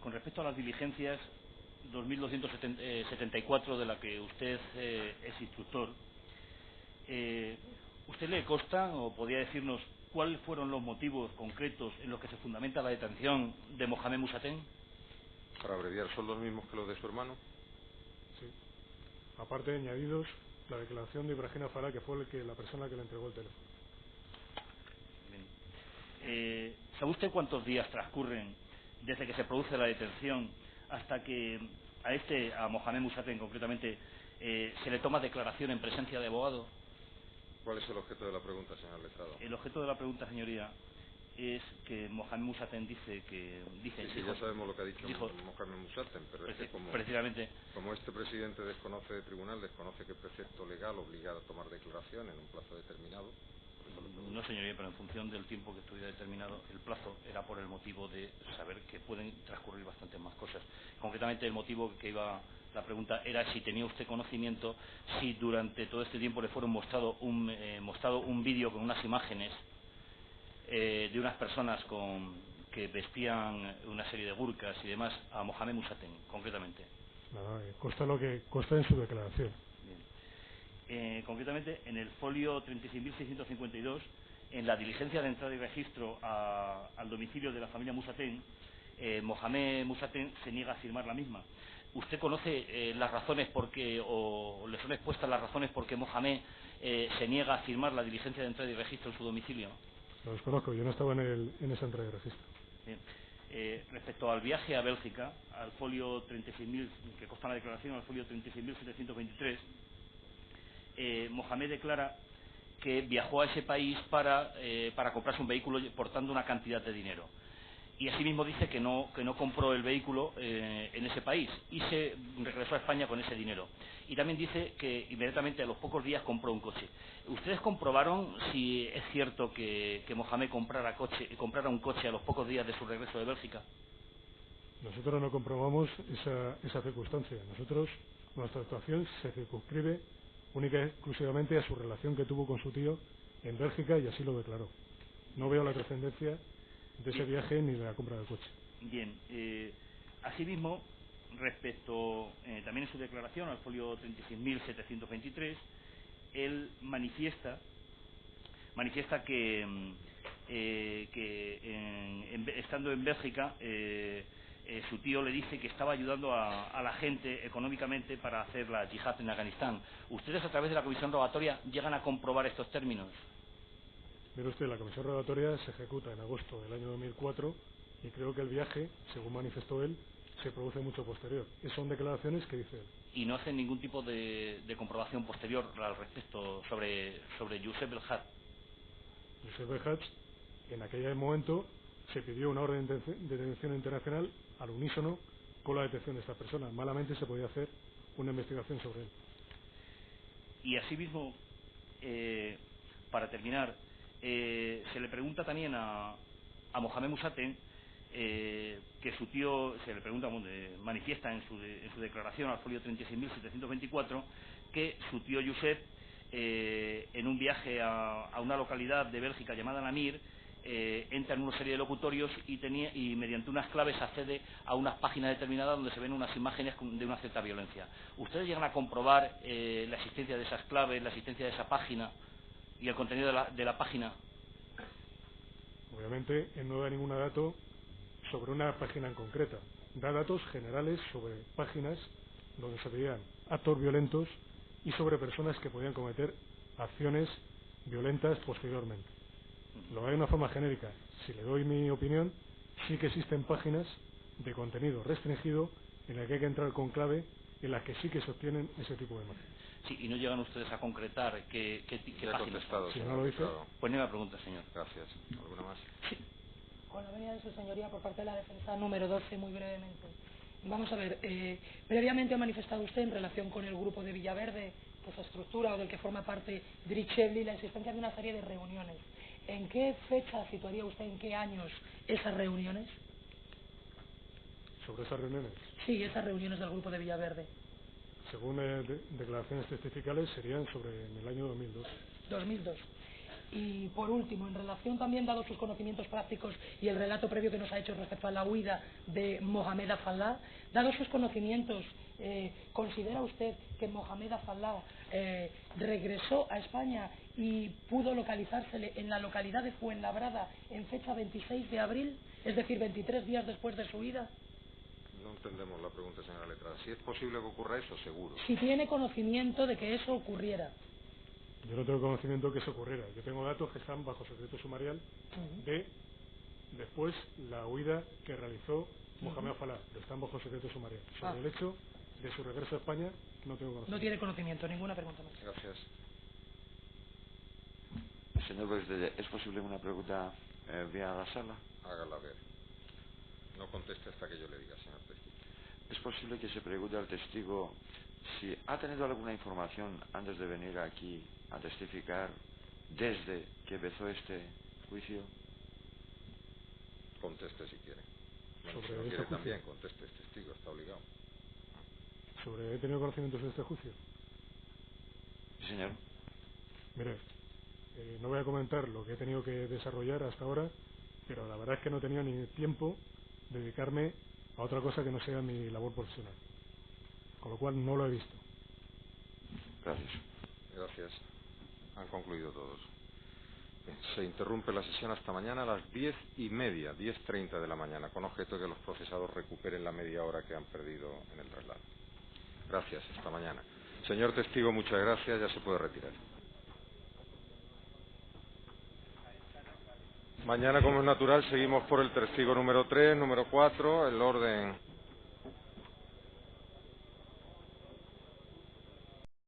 Con respecto a las diligencias 2274 de la que usted es instructor, ¿usted le consta o podría decirnos cuáles fueron los motivos concretos en los que se fundamenta la detención de Mohamed Musaten? Para abreviar, ¿son los mismos que los de su hermano? Sí. Aparte, añadidos la declaración de Ibrahim Farah, que fue la persona que le entregó el teléfono. Bien. ¿Sabe usted cuántos días transcurren desde que se produce la detención hasta que a Mohamed Musaten concretamente, se le toma declaración en presencia de abogado? ¿Cuál es el objeto de la pregunta, señor letrado? El objeto de la pregunta, señoría, es que Mohamed Musaten dice que... Sí, ya sabemos lo que ha dicho Mohamed Musaten, pero es que precisamente, como este presidente desconoce de tribunal, desconoce qué precepto legal obliga a tomar declaración en un plazo determinado. No, señoría, pero en función del tiempo que estuviera determinado, el plazo era por el motivo de saber que pueden transcurrir bastantes más cosas. Concretamente, el motivo que iba la pregunta era si tenía usted conocimiento, si durante todo este tiempo le fueron mostrado un vídeo con unas imágenes de unas personas que vestían una serie de burkas y demás a Mohamed Musaten, concretamente. Nada, consta lo que consta en su declaración. Concretamente en el folio 36.652, en la diligencia de entrada y registro al domicilio de la familia Musaten, Mohamed Musaten se niega a firmar la misma. ¿Usted conoce las razones o le son expuestas las razones por qué Mohamed se niega a firmar la diligencia de entrada y registro en su domicilio? Lo desconozco, yo no estaba en esa entrada y registro. Bien. Respecto al viaje a Bélgica, al folio 36.000, que consta la declaración, al folio 36.723, Mohamed declara que viajó a ese país para comprarse un vehículo portando una cantidad de dinero. Y asimismo dice que no compró el vehículo en ese país y se regresó a España con ese dinero. Y también dice que inmediatamente a los pocos días compró un coche. ¿Ustedes comprobaron si es cierto que Mohamed comprara un coche a los pocos días de su regreso de Bélgica? Nosotros no comprobamos esa circunstancia. Nuestra actuación se circunscribe única y exclusivamente a su relación que tuvo con su tío en Bélgica y así lo declaró. No veo la trascendencia de ese viaje ni de la compra del coche. Bien, asimismo, respecto también en su declaración al folio 36.723, él manifiesta que estando en Bélgica su tío le dice que estaba ayudando a la gente económicamente para hacer la yihad en Afganistán. ¿Ustedes a través de la comisión rogatoria llegan a comprobar estos términos? Mire usted, la comisión rogatoria se ejecuta en agosto del año 2004 y creo que el viaje, según manifestó él, se produce mucho posterior. Son declaraciones que dice él. ¿Y no hacen ningún tipo de comprobación posterior al respecto sobre Youssef Belhaj? Youssef Belhaj, en aquel momento, se pidió una orden de detención internacional al unísono con la detención de esta persona. Malamente se podía hacer una investigación sobre él. Y asimismo, para terminar, se le pregunta también a Mohamed Musaten que su tío, se le pregunta, manifiesta en su declaración al folio 36.724 que su tío Youssef en un viaje a una localidad de Bélgica llamada Namur entra en una serie de locutorios y mediante unas claves accede a unas páginas determinadas donde se ven unas imágenes de una cierta violencia. ¿Ustedes llegan a comprobar la existencia de esas claves, la existencia de esa página y el contenido de la página? Obviamente él no da ningún dato sobre una página en concreta, da datos generales sobre páginas donde se veían actos violentos y sobre personas que podían cometer acciones violentas posteriormente. Lo da de una forma genérica. Si le doy mi opinión, sí que existen páginas de contenido restringido en las que hay que entrar con clave, en las que sí que se obtienen ese tipo de imágenes. Sí, y no llegan ustedes a concretar qué páginas. Si no lo dice, pues ni me pregunta, señor. Gracias. ¿Alguna más? Sí. Con la venida de su señoría por parte de la defensa número 12, muy brevemente. Vamos a ver, previamente ha manifestado usted en relación con el grupo de Villaverde, que se estructura o del que forma parte Drichevli, la existencia de una serie de reuniones. ¿En qué fecha situaría usted, en qué años esas reuniones? ¿Sobre esas reuniones? Sí, esas reuniones del grupo de Villaverde. Según declaraciones testificales, serían sobre en el año 2002. 2002. Y por último, en relación también, dado sus conocimientos prácticos y el relato previo que nos ha hecho respecto a la huida de Mohamed Afallah, dado sus conocimientos, ¿considera usted que Mohamed Afallah regresó a España y pudo localizársele en la localidad de Fuenlabrada en fecha 26 de abril, es decir, 23 días después de su huida? No entendemos la pregunta, señora letrada. Si es posible que ocurra eso, seguro. Si tiene conocimiento de que eso ocurriera. Yo no tengo conocimiento que eso ocurriera. Yo tengo datos que están bajo secreto sumarial de después la huida que realizó Mohamed Afallah, pero están bajo secreto sumarial. Sobre el hecho de su regreso a España no tengo conocimiento. No tiene conocimiento, ninguna pregunta más. Gracias. Señor presidente, ¿es posible una pregunta vía la sala? Hágala ver. No conteste hasta que yo le diga, señor testigo. ¿Es posible que se pregunte al testigo si ha tenido alguna información antes de venir aquí a testificar desde que empezó este juicio? Conteste si quiere. Bueno, ¿Sobre si no este quiere juicio? también, conteste, es testigo, está obligado. ¿Sobre he tenido conocimientos de este juicio? Sí, señor. Mire, no voy a comentar lo que he tenido que desarrollar hasta ahora, pero la verdad es que no he tenido ni tiempo de dedicarme a otra cosa que no sea mi labor profesional. Con lo cual no lo he visto. Gracias. Gracias. Han concluido todos. Se interrumpe la sesión hasta mañana a las 10:30, 10:30 de la mañana, con objeto de que los procesados recuperen la media hora que han perdido en el traslado. Gracias, hasta mañana. Señor testigo, muchas gracias, ya se puede retirar. Mañana, como es natural, seguimos por el testigo número 3, número 4, el orden